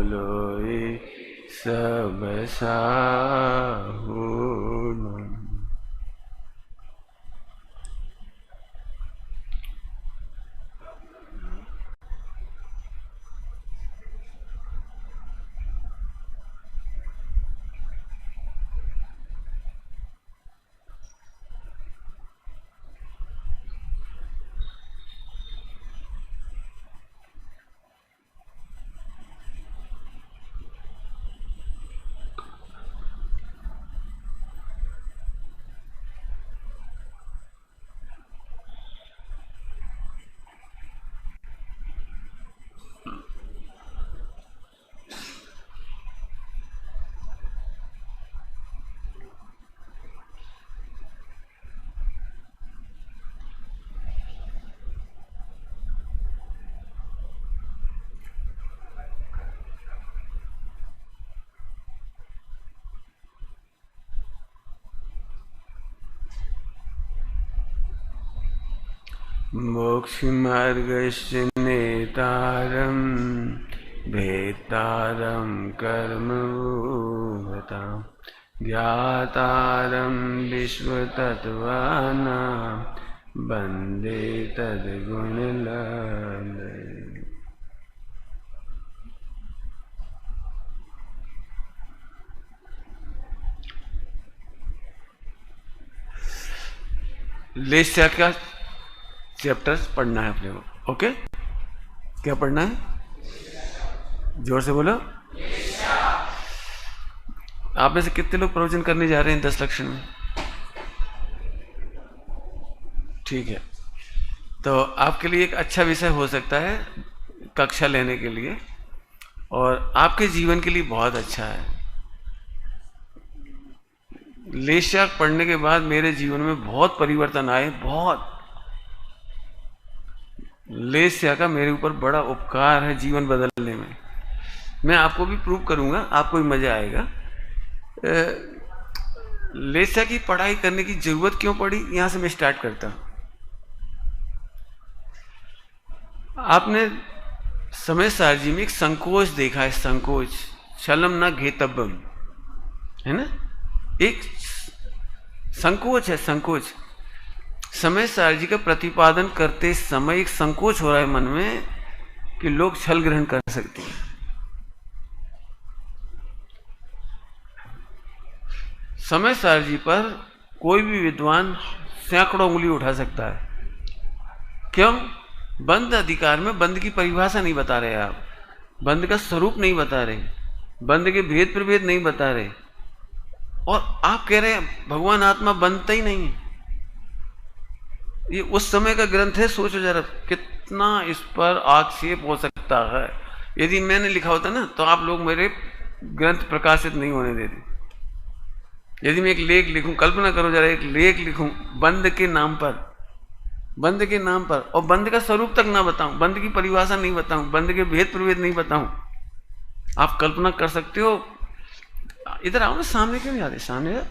लोए सब साहू। मोक्षमार्गस्य नेतारं भेत्तारं कर्मभूभतां ज्ञातारं विश्वतत्त्वानां वन्दे तद्गुणलब्धये। लेस्या का चैप्टर्स पढ़ना है अपने को। ओके, क्या पढ़ना है? जोर से बोलो। आप में से कितने लोग प्रवचन करने जा रहे हैं 10 लक्षण में? ठीक है, तो आपके लिए एक अच्छा विषय हो सकता है कक्षा लेने के लिए, और आपके जीवन के लिए बहुत अच्छा है। लेशाक पढ़ने के बाद मेरे जीवन में बहुत परिवर्तन आए, बहुत। लेस्या का मेरे ऊपर बड़ा उपकार है जीवन बदलने में। मैं आपको भी प्रूव करूंगा, आपको भी मजा आएगा। लेस्या की पढ़ाई करने की जरूरत क्यों पड़ी, यहां से मैं स्टार्ट करता हूं। आपने समय सारजी में एक संकोच देखा है, संकोच, छलम न घेतब्बम, है ना? एक संकोच है, संकोच। समय सारजी का प्रतिपादन करते समय एक संकोच हो रहा है मन में कि लोग छल ग्रहण कर सकते हैं। समय सारजी पर कोई भी विद्वान सैकड़ों उंगली उठा सकता है। क्यों? बंद अधिकार में बंद की परिभाषा नहीं बता रहे आप, बंद का स्वरूप नहीं बता रहे, बंद के भेद प्रभेद नहीं बता रहे, और आप कह रहे हैं भगवान आत्मा बनता ही नहीं है। ये उस समय का ग्रंथ है, सोचो जरा कितना इस पर आक्षेप हो सकता है। यदि मैंने लिखा होता ना तो आप लोग मेरे ग्रंथ प्रकाशित नहीं होने देते। यदि मैं एक लेख लिखूं, कल्पना करो जरा, एक लेख लिखूं बंद के नाम पर, बंद के नाम पर, और बंद का स्वरूप तक ना बताऊं, बंद की परिभाषा नहीं बताऊं, बंद के भेद प्रभेद नहीं बताऊं, आप कल्पना कर सकते हो। इधर आओ ना, सामने क्यों नहीं आते? सामने जाओ,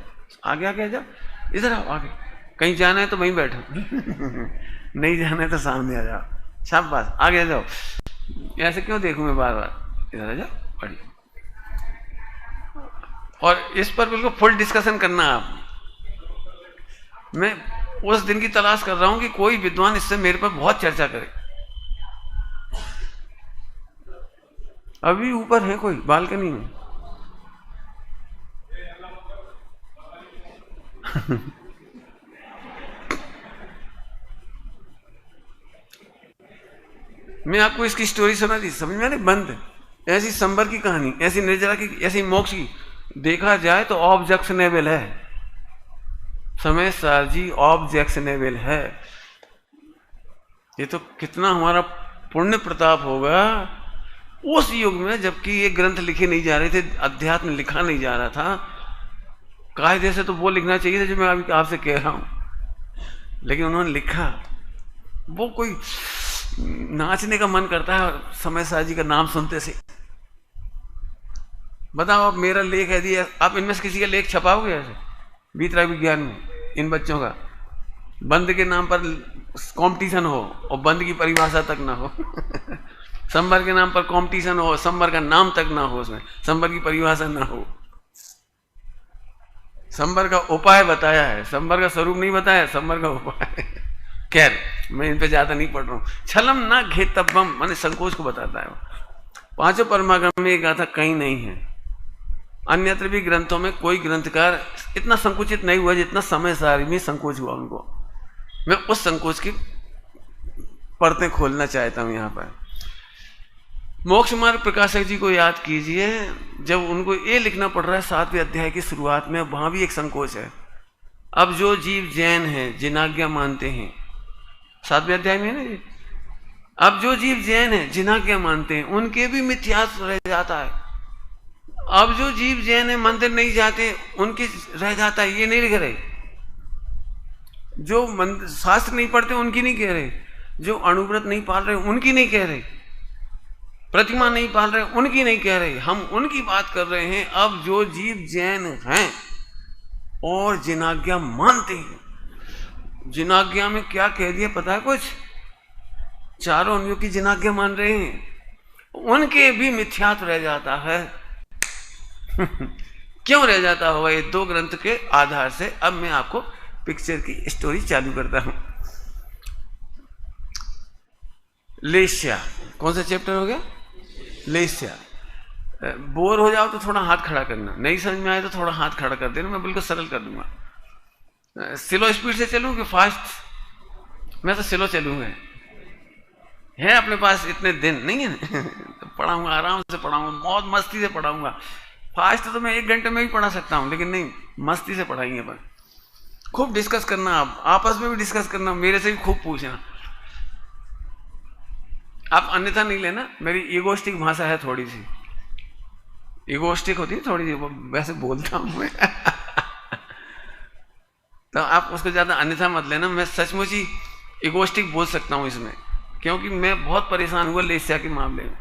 आगे आगे आ जाओ, इधर आओ आगे। कहीं जाना है तो वहीं बैठो नहीं जाना है तो सामने आ जाओ, शाबाश, आगे आ जाओ। ऐसे क्यों देखूं मैं बार बार? इधर आ जाओ, बढ़िया। और इस पर बिल्कुल फुल डिस्कशन करना आप। मैं उस दिन की तलाश कर रहा हूं कि कोई विद्वान इससे मेरे पर बहुत चर्चा करे। अभी ऊपर है कोई बालकनी में? मैं आपको इसकी स्टोरी सुना दी, समझ में? नहीं बंद, ऐसी संबर की कहानी, ऐसी निर्जरा की, ऐसी मोक्ष की, देखा जाए तो ऑब्जेक्शनेबल है। समय सारजी ऑब्जेक्शनेबल है। ये तो कितना हमारा पुण्य प्रताप होगा उस युग में, जबकि ये ग्रंथ लिखे नहीं जा रहे थे, अध्यात्म लिखा नहीं जा रहा था। कायदे से तो वो लिखना चाहिए था जो मैं अभी आपसे कह रहा हूं, लेकिन उन्होंने लिखा। वो कोई नाचने का मन करता है समय सारजी का नाम सुनते से। बताओ, अब मेरा लेख है दिया, आप इनमें से किसी का लेख छपाओगे ऐसे बीतरा विज्ञान में? इन बच्चों का बंद के नाम पर कंपटीशन हो और बंद की परिभाषा तक ना हो संवर के नाम पर कंपटीशन हो, संवर का नाम तक ना हो, उसमें संवर की परिभाषा ना हो। संवर का उपाय बताया है, संवर का स्वरूप नहीं बताया, संवर का उपाय। खैर मैं इन पे ज्यादा नहीं पढ़ रहा हूं। छलम ना घेतव्यम माने संकोच को बताता है। पांचों परमागम में ये गाथा कहीं नहीं है। अन्यत्र भी ग्रंथों में कोई ग्रंथकार इतना संकुचित नहीं हुआ जितना समय सारी में संकोच हुआ उनको। मैं उस संकोच की परतें खोलना चाहता हूं यहां पर। मोक्ष मार्ग प्रकाशक जी को याद कीजिए, जब उनको ये लिखना पड़ रहा है 7वें अध्याय की शुरुआत में, वहां भी एक संकोच है। अब जो जीव जैन हैं, जिनाज्ञा मानते हैं, 7वें अध्याय में है ना ये, अब जो जीव जैन हैं, जिनाज्ञा मानते हैं, उनके भी मिथ्यात्व रह जाता है। अब जो जीव जैन है, मंदिर नहीं जाते, उनके रह जाता है, ये नहीं लिख रहे। जो शास्त्र नहीं पढ़ते उनकी नहीं कह रहे, जो अणुव्रत नहीं पाल रहे उनकी नहीं कह रहे, प्रतिमा नहीं पाल रहे उनकी नहीं कह रहे, हम उनकी बात कर रहे हैं। अब जो जीव जैन हैं और जिनाज्ञा मानते हैं, जिनाज्ञा में क्या कह दिया पता है कुछ? चारों अंगों की जिनाज्ञा मान रहे हैं, उनके भी मिथ्यात्व रह जाता है। क्यों रह जाता होगा? ये दो ग्रंथ के आधार से अब मैं आपको पिक्चर की स्टोरी चालू करता हूं। लेस्या, कौन सा चैप्टर हो गया? लेस्या। बोर हो जाओ तो थोड़ा हाथ खड़ा करना, नहीं समझ में आए तो थोड़ा हाथ खड़ा कर देना, मैं बिल्कुल सरल कर दूंगा। स्लो स्पीड से चलूं कि फास्ट? मैं तो स्लो चलूंगा। है अपने पास इतने दिन नहीं है? तो पढ़ाऊंगा, आराम से पढ़ाऊंगा, बहुत मस्ती से पढ़ाऊंगा। फास्ट तो मैं 1 घंटे में भी पढ़ा सकता हूं, लेकिन नहीं, मस्ती से पढ़ाएंगे अपन। खूब डिस्कस करना, आप आपस में भी डिस्कस करना, मेरे से भी खूब पूछना। आप अन्यथा नहीं लेना, मेरी ईगोस्टिक भाषा है थोड़ी सी, ईगोस्टिक होती है थोड़ी सी, वैसे बोलता हूं मैं। तो आप उसको ज्यादा अन्यथा मत लेना। मैं सचमुच ही ईगोस्टिक बोल सकता हूं इसमें, क्योंकि मैं बहुत परेशान हुआ लेस्या के मामले में।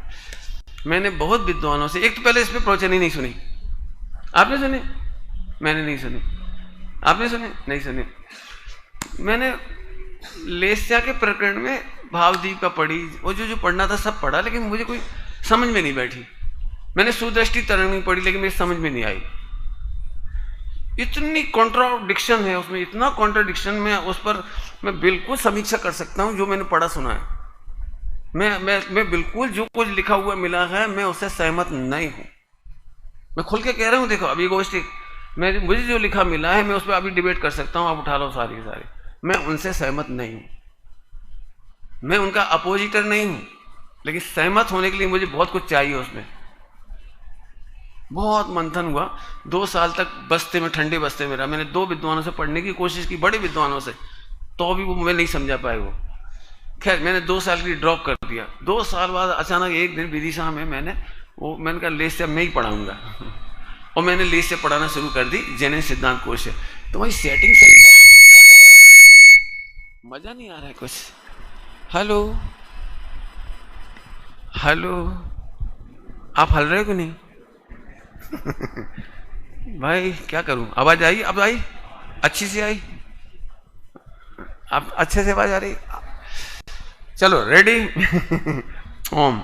मैंने बहुत विद्वानों से, एक तो पहले इस पर प्रवचन ही नहीं सुनी। आपने सुने? मैंने नहीं सुनी। आपने सुने? नहीं सुने। मैंने लेस्या के प्रकरण में भावदीप का पढ़ी, और जो पढ़ना था सब पढ़ा, लेकिन मुझे कोई समझ में नहीं बैठी। मैंने सुदृष्टि तरंगिणी पढ़ी, लेकिन मेरी समझ में नहीं आई। इतनी कॉन्ट्राडिक्शन है उसमें, इतना कॉन्ट्राडिक्शन, मैं उस पर मैं बिल्कुल समीक्षा कर सकता हूं जो मैंने पढ़ा सुना है। मैं बिल्कुल जो कुछ लिखा हुआ मिला है मैं उससे सहमत नहीं हूं। मैं खुल के कह रहा हूं, देखो अभी गोष्ठी मुझे जो लिखा मिला है मैं उस पर अभी डिबेट कर सकता हूं, आप उठा लो सारी सारी। मैं उनसे सहमत नहीं हूं, मैं उनका अपोजिटर नहीं हूं, लेकिन सहमत होने के लिए मुझे बहुत कुछ चाहिए उसमें। बहुत मंथन हुआ, 2 साल तक बस्ते में, ठंडे बस्ते में रहा। मैंने 2 विद्वानों से पढ़ने की कोशिश की, बड़े विद्वानों से, तो भी वो मैं नहीं समझा पाए वो। खैर मैंने 2 साल के लिए ड्रॉप कर दिया। 2 साल बाद अचानक एक दिन विदिशा में मैंने कहा लेस्या मैं ही पढ़ाऊंगा, और मैंने लेस्या पढ़ाना शुरू कर दी, जैन सिद्धांत कोश है। तो वही सेटिंग से मजा नहीं आ रहा है कुछ। हेलो हेलो, आप हल रहे हो कि नहीं? भाई क्या करूं, आवाज आई? अब आई? अच्छी सी आई? अब अच्छे से आवाज आ रही? चलो रेडी? ओम।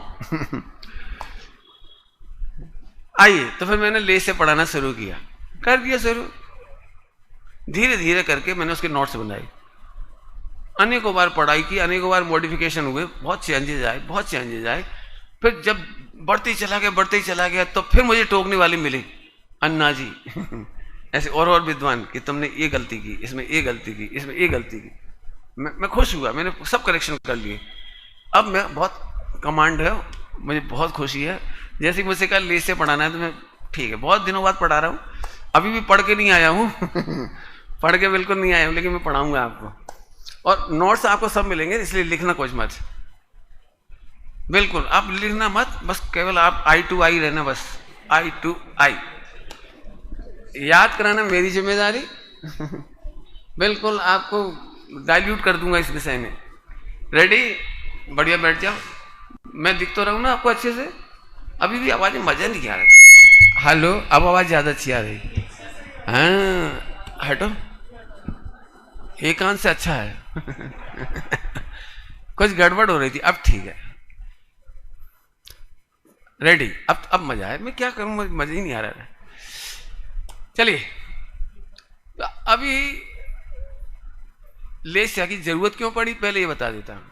आइए, तो फिर मैंने ले से पढ़ाना शुरू किया, कर दिया शुरू। धीरे धीरे करके मैंने उसके नोट्स बनाए, अनेकों बार पढ़ाई की, अनेकों बार मॉडिफिकेशन हुए, बहुत चेंजेज आए, बहुत चेंजेज आए। फिर जब बढ़ते ही चला गया तो फिर मुझे टोकने वाली मिली, अन्ना जी। ऐसे और विद्वान कि तुमने ये गलती की, इसमें ये गलती की, इसमें ये गलती की। मैं खुश हुआ, मैंने सब करेक्शन कर लिए। अब मैं बहुत कमांड है, मुझे बहुत खुशी है। जैसे मुझसे कहा ले से पढ़ाना है तो मैं ठीक है, बहुत दिनों बाद पढ़ा रहा हूँ, अभी भी पढ़ के नहीं आया हूँ। पढ़ के बिल्कुल नहीं आया हूँ, लेकिन मैं पढ़ाऊंगा आपको, और नोट्स आपको सब मिलेंगे, इसलिए लिखना कुछ मत, बिल्कुल आप लिखना मत, बस केवल आप I to I रहना, बस I to I याद कराना मेरी जिम्मेदारी। बिल्कुल आपको डाइल्यूट कर दूंगा इस विषय में। रेडी? बढ़िया, बैठ जाओ। मैं दिख तो रहा हूं ना आपको अच्छे से? अभी भी आवाज में मजा नहीं आ रहा। हेलो, अब आवाज ज्यादा अच्छी आ रही। हाँ हटो, एकांत से अच्छा है। कुछ गड़बड़ हो रही थी, अब ठीक है। रेडी। अब मजा है, मैं क्या करूं, मुझे मजा ही नहीं आ रहा है। चलिए, तो अभी लेस्या की जरूरत क्यों पड़ी पहले ये बता देता हूं।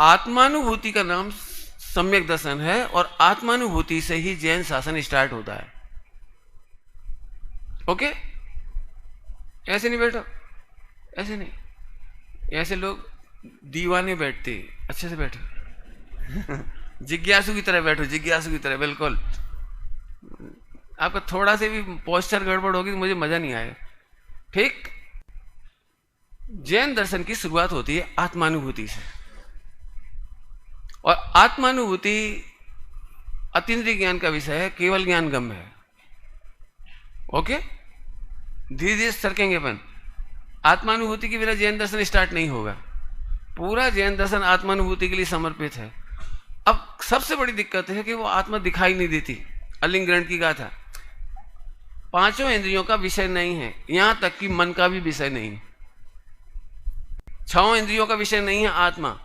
आत्मानुभूति का नाम सम्यक दर्शन है और आत्मानुभूति से ही जैन शासन स्टार्ट होता है। ओके, ऐसे नहीं बैठो, ऐसे नहीं, ऐसे लोग दीवाने बैठते, अच्छे से बैठो जिज्ञासु की तरह बैठो, जिज्ञासु की तरह, बिल्कुल। आपका थोड़ा से भी पोस्चर गड़बड़ होगी तो मुझे मजा नहीं आएगा, ठीक। जैन दर्शन की शुरुआत होती है आत्मानुभूति से, और आत्मानुभूति अतीन्द्रिय ज्ञान का विषय है, केवल ज्ञान गम्य है। ओके, धीरे धीरे सरकेंगे अपन। आत्मानुभूति के बिना जैन दर्शन स्टार्ट नहीं होगा। पूरा जैन दर्शन आत्मानुभूति के लिए समर्पित है। अब सबसे बड़ी दिक्कत है कि वो आत्मा दिखाई नहीं देती। अलिंग ग्रहण की गाथा, पांचों इंद्रियों का विषय नहीं है, यहां तक कि मन का भी विषय नहीं है, छह इंद्रियों का विषय नहीं है आत्मा।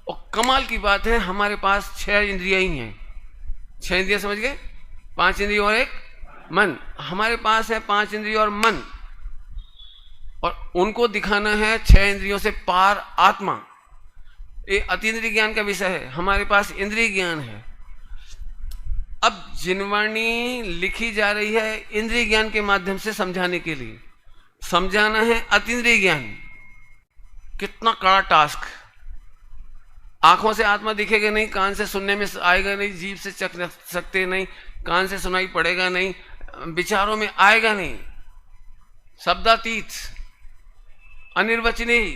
और कमाल की बात है, हमारे पास 6 इंद्रियां ही हैं। 6 इंद्रियां समझ गए, 5 इंद्रिय और एक मन। हमारे पास है 5 इंद्रिय और मन, और उनको दिखाना है 6 इंद्रियों से पार आत्मा। ये अतीन्द्रिय ज्ञान का विषय है, हमारे पास इंद्रिय ज्ञान है। अब जिनवाणी लिखी जा रही है इंद्रिय ज्ञान के माध्यम से समझाने के लिए, समझाना है अतीन्द्रिय ज्ञान। कितना कड़ा टास्क। आंखों से आत्मा दिखेगा नहीं, कान से सुनने में आएगा नहीं, जीभ से चख सकते नहीं, कान से सुनाई पड़ेगा नहीं, विचारों में आएगा नहीं, शब्दातीत, अनिर्वचनीय।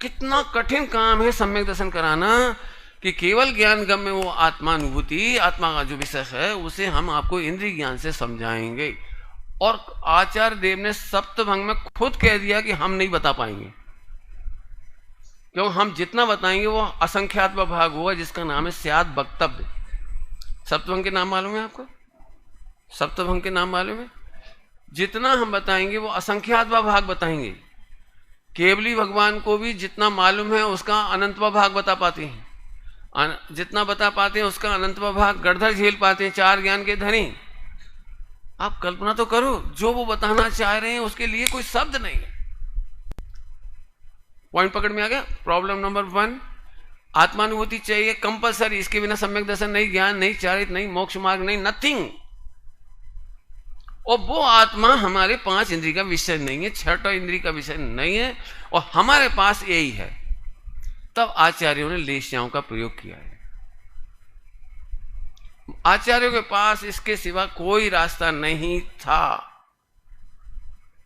कितना कठिन काम है सम्यक दर्शन कराना, कि केवल ज्ञान गम में वो आत्मानुभूति, आत्मा का जो विषय है, उसे हम आपको इंद्रिय ज्ञान से समझाएंगे। और आचार्य देव ने सप्तभंग में खुद कह दिया कि हम नहीं बता पाएंगे, क्यों, हम जितना बताएंगे वो असंख्यात भाग होगा, जिसका नाम है स्याद वक्तव्य। सप्तभंग के नाम मालूम है आपको? सप्तभंग के नाम मालूम है? जितना हम बताएंगे वो असंख्यात भाग बताएंगे। केवली भगवान को भी जितना मालूम है उसका अनंतवा भाग बता पाते हैं, जितना बता पाते हैं उसका अनंतवा भाग गढ़धर झेल पाते हैं, 4 ज्ञान के धनी। आप कल्पना तो करो, जो वो बताना चाह रहे हैं उसके लिए कोई शब्द नहीं है। पॉइंट पकड़ में आ गया? प्रॉब्लम नंबर 1, आत्मानुभूति चाहिए कंपलसरी, इसके बिना सम्यक दर्शन नहीं, ज्ञान नहीं, चारित्र नहीं, मोक्ष मार्ग नहीं, नथिंग। और वो आत्मा हमारे 5 इंद्रिय का विषय नहीं है, 6 इंद्रिय का विषय नहीं है, और हमारे पास यही है। तब आचार्यों ने लेस्याओं का प्रयोग किया है। आचार्यों के पास इसके सिवा कोई रास्ता नहीं था।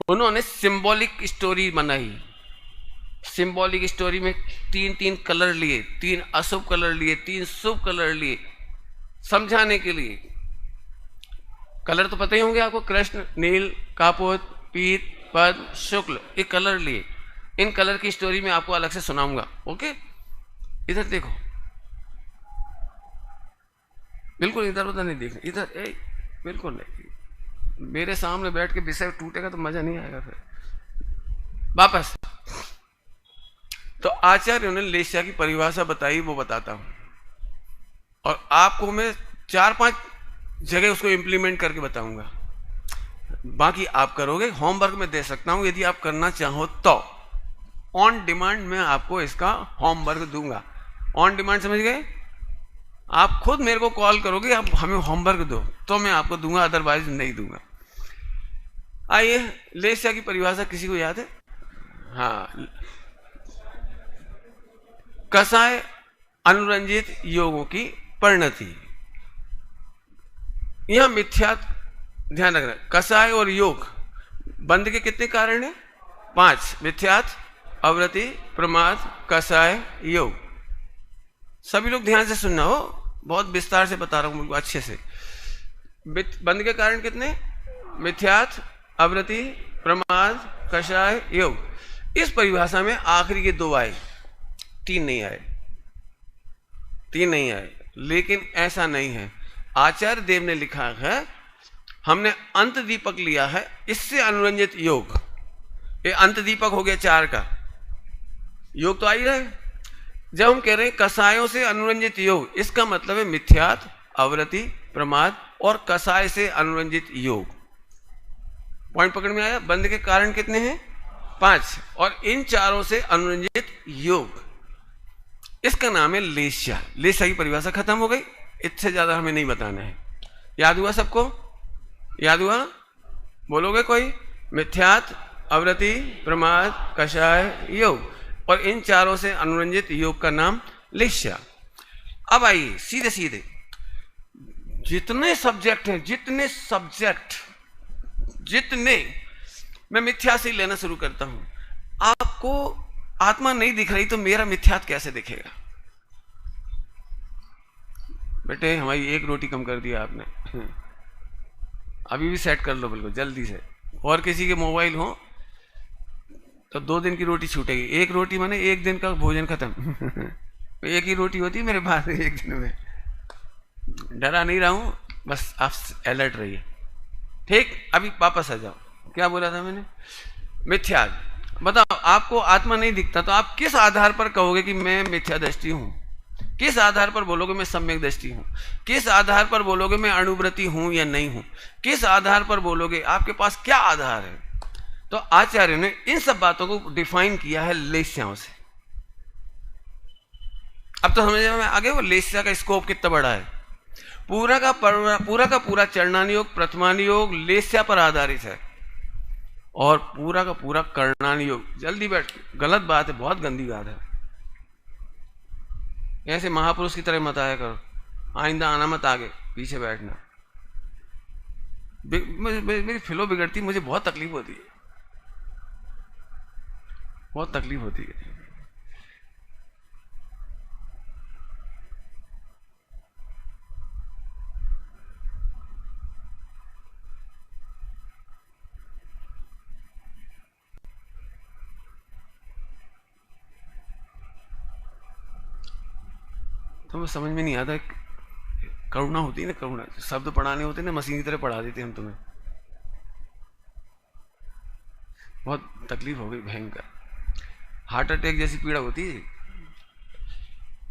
उन्होंने सिंबॉलिक स्टोरी बनाई। सिंबॉलिक स्टोरी में 3 कलर लिए, 3 अशुभ कलर लिए, 3 शुभ कलर लिए, समझाने के लिए। कलर तो पता ही होंगे आपको, कृष्ण, नील, कापोत, पीत, पद्म, शुक्ल, ये कलर लिए। इन कलर की स्टोरी में आपको अलग से सुनाऊंगा। ओके, इधर देखो, बिल्कुल इधर उधर नहीं देखना, इधर बिल्कुल नहीं। मेरे सामने बैठ के विषय टूटेगा तो मजा नहीं आएगा फिर। वापस, तो आचार्यों ने लेस्या की परिभाषा बताई, वो बताता हूं, और आपको मैं 4-5 जगह उसको इंप्लीमेंट करके बताऊंगा। बाकी आप करोगे, होमवर्क में दे सकता हूं यदि आप करना चाहो तो। ऑन डिमांड मैं आपको इसका होमवर्क दूंगा। ऑन डिमांड समझ गए? आप खुद मेरे को कॉल करोगे, आप हमें होमवर्क दो तो मैं आपको दूंगा, अदरवाइज नहीं दूंगा। आइए, लेस्या की परिभाषा किसी को याद है? हाँ, कसाय अनुरंजित योगों की परिणति। यहां मिथ्या ध्यान रखना, कसाय और योग बंध के कितने कारण हैं? 5, मिथ्यात, अवृत्ति, प्रमाद, कसाय, योग। सभी लोग ध्यान से सुनना हो, बहुत विस्तार से बता रहा हूं मुझको अच्छे से। बंध के कारण कितने? मिथ्यात, अवृत्ति, प्रमाद, कसाय, योग। इस परिभाषा में आखिरी के 2 आए, 3 नहीं आए, 3 नहीं आए। लेकिन ऐसा नहीं है, आचार्य देव ने लिखा है, हमने अंत दीपक लिया है, इससे अनुरंजित योग। ये अंत दीपक हो गया 4 का। योग तो आ ही रहा है। जब हम कह रहे हैं कसायों से अनुरंजित योग, इसका मतलब है मिथ्यात्व, अवरति, प्रमाद और कसाय से अनुरंजित योग। पॉइंट पकड़ में आया? बंध के कारण कितने हैं? 5, और इन चारों से अनुरंजित योग, इसका नाम है लेस्या। लेस्या की परिभाषा खत्म हो गई, इससे ज्यादा हमें नहीं बताना है। याद हुआ सबको? याद हुआ? बोलोगे कोई? मिथ्यात्व, अवरति, प्रमाद, कषाय, योग, और इन चारों से अनुरंजित योग का नाम लेस्या। अब आइए सीधे सीधे, जितने सब्जेक्ट हैं, जितने मैं मिथ्या से लेना शुरू करता हूं। आपको आत्मा नहीं दिख रही तो मेरा मिथ्यात्व कैसे दिखेगा? बेटे हमारी एक रोटी कम कर दिया आपने, अभी भी सेट कर लो बिल्कुल जल्दी से। और किसी के मोबाइल हो तो 2 दिन की रोटी छूटेगी। एक रोटी माने 1 दिन का भोजन खत्म। एक ही रोटी होती है मेरे पास 1 दिन में। डरा नहीं रहा हूं, बस आप अलर्ट रहिए। ठीक, अभी वापस आ जाओ। क्या बोला था मैंने? मिथ्या। बताओ, आपको आत्मा नहीं दिखता तो आप किस आधार पर कहोगे कि मैं मिथ्या दृष्टि हूं? किस आधार पर बोलोगे मैं सम्यक दृष्टि हूं? किस आधार पर बोलोगे मैं अणुव्रति हूं या नहीं हूं? किस आधार पर बोलोगे? आपके पास क्या आधार है? तो आचार्य ने इन सब बातों को डिफाइन किया है लेस्याओं से। अब तो समझ में आगे वो लेस्या का स्कोप कितना बड़ा है। पूरा का पूरा चरणानुयोग, प्रथमानुयोग लेस्या पर आधारित है, और पूरा का पूरा कर्णानुयोग। जल्दी बैठ, गलत बात है, बहुत गंदी बात है। ऐसे महापुरुष की तरह मत आया करो, आइंदा आना मत आगे, पीछे बैठना। मेरी फिलो बिगड़ती, मुझे बहुत तकलीफ होती है, बहुत तकलीफ होती है। तो समझ में नहीं आता, करुणा होती है ना, करुणा शब्द पढ़ाने होते ना, मशीन की तरह पढ़ा देते हम तुम्हें। बहुत तकलीफ हो गई, भयंकर हार्ट अटैक जैसी पीड़ा होती है।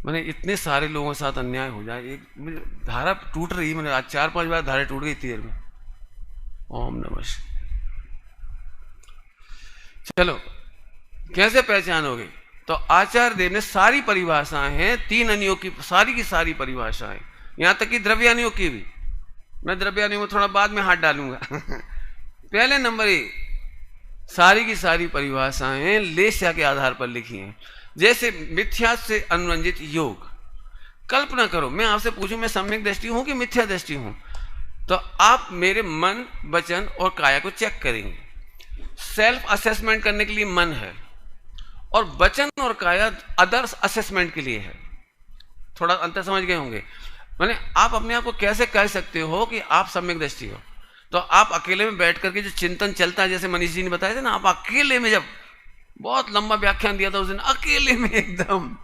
मैंने इतने सारे लोगों के साथ अन्याय हो जाए, एक धारा टूट रही, मैंने आज 4-5 बार धारा टूट गई इतनी देर में। ओम नमः शिवाय। चलो, कैसे पहचान हो गई? तो आचार्य देव ने सारी परिभाषाएं हैं, 3 अनुयोग की सारी परिभाषाएं, यहां तक कि द्रव्यानुयोग की भी। मैं द्रव्यानुयोग में थोड़ा बाद में हाथ डालूंगा। पहले नंबर 1, सारी की सारी परिभाषाएं लेस्या के आधार पर लिखी हैं। जैसे मिथ्या से अनुरंजित योग। कल्पना करो मैं आपसे पूछूं मैं सम्यक दृष्टि हूं कि मिथ्या दृष्टि हूं, तो आप मेरे मन, वचन और काया को चेक करेंगे। सेल्फ असेसमेंट करने के लिए मन है, और वचन और काया अदर्स असेसमेंट के लिए है। थोड़ा अंतर समझ गए होंगे। मैंने आप अपने आप को कैसे कह सकते हो कि आप सम्यक दृष्टि हो? तो आप अकेले में बैठ करके जो चिंतन चलता है, जैसे मनीष जी ने बताया था ना, आप अकेले में, जब बहुत लंबा व्याख्यान दिया था उस दिन, अकेले में एकदम,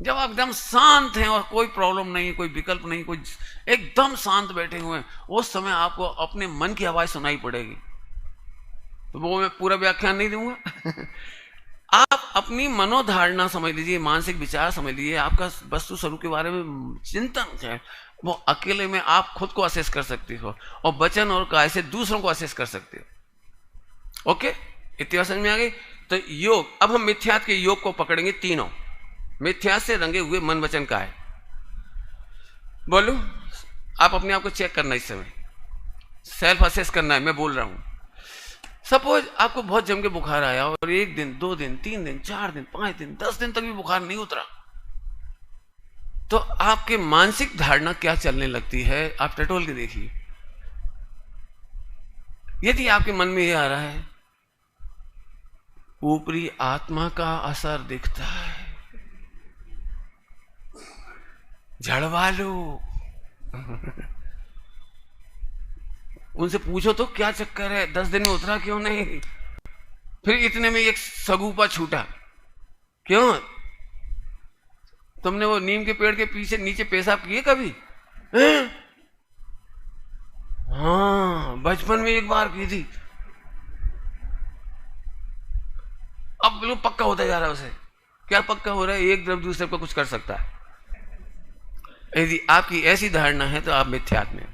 जब आप एकदम शांत हैं और कोई प्रॉब्लम नहीं, कोई विकल्प नहीं, कोई एकदम शांत बैठे हुए हैं, उस समय आपको अपने मन की आवाज सुनाई पड़ेगी। तो वो मैं पूरा व्याख्यान नहीं दूंगा। आप अपनी मनोधारणा समझ लीजिए, मानसिक विचार समझ लीजिए, आपका वस्तु स्वरूप के बारे में चिंतन है, वो अकेले में आप खुद को असेस कर सकते हो, और वचन और काय से दूसरों को असेस कर सकते हो। ओके, इतनी समझ में आ गई? तो योग, अब हम मिथ्यात्व के योग को पकड़ेंगे, तीनों मिथ्यात्व से रंगे हुए मन, वचन, काय। बोलो, आप अपने आप को चेक करना, इस समय सेल्फ असेस करना है। मैं बोल रहा हूं, सपोज आपको बहुत जम के बुखार आया, और 1 दिन, 2 दिन, 3 दिन, 4 दिन, 5 दिन, 10 दिन तक भी बुखार नहीं उतरा, तो आपके मानसिक धारणा क्या चलने लगती है? आप टटोल के देखिए। यदि आपके मन में यह आ रहा है, ऊपरी आत्मा का असर दिखता है, झड़वा लो। उनसे पूछो तो क्या चक्कर है, 10 दिन में उतरा क्यों नहीं? फिर इतने में एक सगुपा छूटा, क्यों? तुमने वो नीम के पेड़ के पीछे नीचे पेशाब किए कभी? हाँ, बचपन में एक बार की थी। अब बिल्कुल पक्का होता जा रहा है उसे। क्या पक्का हो रहा है एक द्रव्य दूसरे को कुछ कर सकता है? यदि आपकी ऐसी धारणा है तो आप मिथ्यात्म हैं।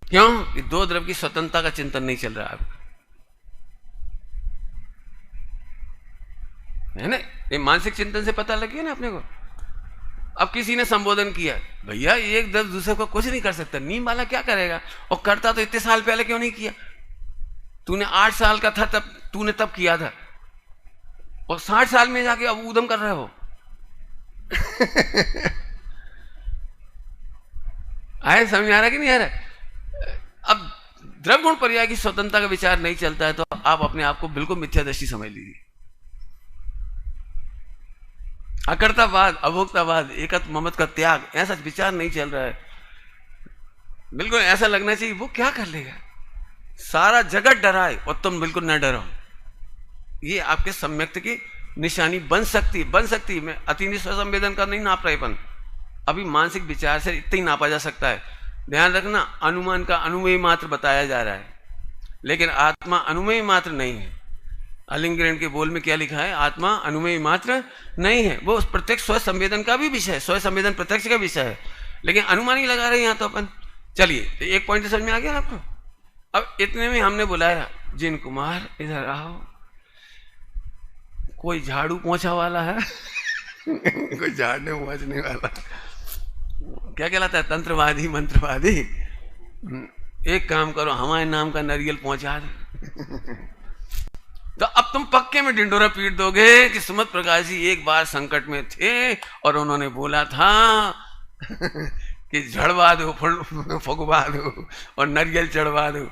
क्यों? कि दो द्रव्य की स्वतंत्रता का चिंतन नहीं चल रहा आपका, है ना? ये मानसिक चिंतन से पता लग गया ना अपने को। अब किसी ने संबोधन किया, भैया एक द्रव्य दूसरे को कुछ नहीं कर सकता, नीम वाला क्या करेगा? और करता तो इतने साल पहले क्यों नहीं किया? तूने 8 साल का था तब, तूने तब किया था, और 60 साल में जाके अब ऊधम कर रहे हो। आए समझ आ रहा कि नहीं आ रहा? अब द्रव्य गुण पर्याय की स्वतंत्रता का विचार नहीं चलता है तो आप अपने आप को बिल्कुल मिथ्या दृष्टि समझ लीजिए। अकर्तावाद, अभोक्तावाद, एकत्व ममत्व का त्याग, ऐसा विचार नहीं चल रहा है। बिल्कुल ऐसा लगना चाहिए वो क्या कर लेगा, सारा जगत डराए और तुम बिल्कुल न डरो। ये आपके सम्यक्त की निशानी बन सकती। मैं अति स्वसंवेदन का नहीं नाप रहे, पन अभी मानसिक विचार से इतना ही नापा जा सकता है। ध्यान रखना, अनुमान का अनुमेय मात्र बताया जा रहा है, लेकिन आत्मा अनुमेय मात्र नहीं है। अलिंगरण के बोल में क्या लिखा है? आत्मा अनुमेय मात्र नहीं है। वो प्रत्यक्ष स्व संवेदन का भी विषय है, स्व संवेदन प्रत्यक्ष का विषय है, लेकिन अनुमान ही लगा रहे हैं यहाँ तो अपन। चलिए एक पॉइंट समझ में आ गया आपको। अब इतने में हमने बुलाया, जिन कुमार इधर आओ, कोई झाड़ू पोंछा वाला है? कोई झाड़ने पोंछने वाला, क्या कहलाता है? तंत्रवादी, मंत्रवादी। एक काम करो, हमारे नाम का नारियल पहुंचा दो। तो अब तुम पक्के में ढिंडोरा पीट दोगे कि सुमत प्रकाश जी एक बार संकट में थे और उन्होंने बोला था कि झड़वा दो, फुकवा दो और नारियल चढ़वा दो।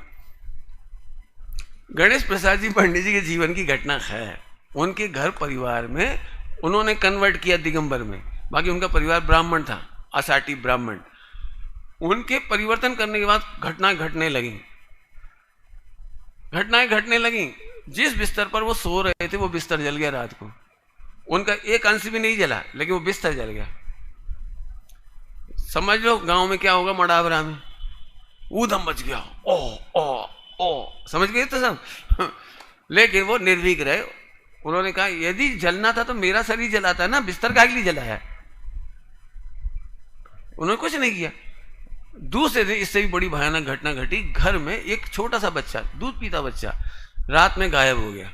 गणेश प्रसाद जी पंडित जी के जीवन की घटना है। उनके घर परिवार में उन्होंने कन्वर्ट किया दिगंबर में, बाकी उनका परिवार ब्राह्मण था, असाटी ब्राह्मण। उनके परिवर्तन करने के बाद घटनाएं घटने लगी। जिस बिस्तर पर वो सो रहे थे वो बिस्तर जल गया रात को। उनका एक अंश भी नहीं जला, लेकिन वो बिस्तर जल गया। समझ लो गांव में क्या होगा, मडावरा में ऊधम मच गया, ओ समझ गए तो सब। लेकिन वो निर्भीक रहे। उन्होंने कहा यदि जलना था तो मेरा शरीर जलाता ना, बिस्तर काहे के लिए जलाया? उन्होंने कुछ नहीं किया। दूसरे दिन इससे भी बड़ी भयानक घटना घटी। घर में एक छोटा सा बच्चा, दूध पीता बच्चा, रात में गायब हो गया।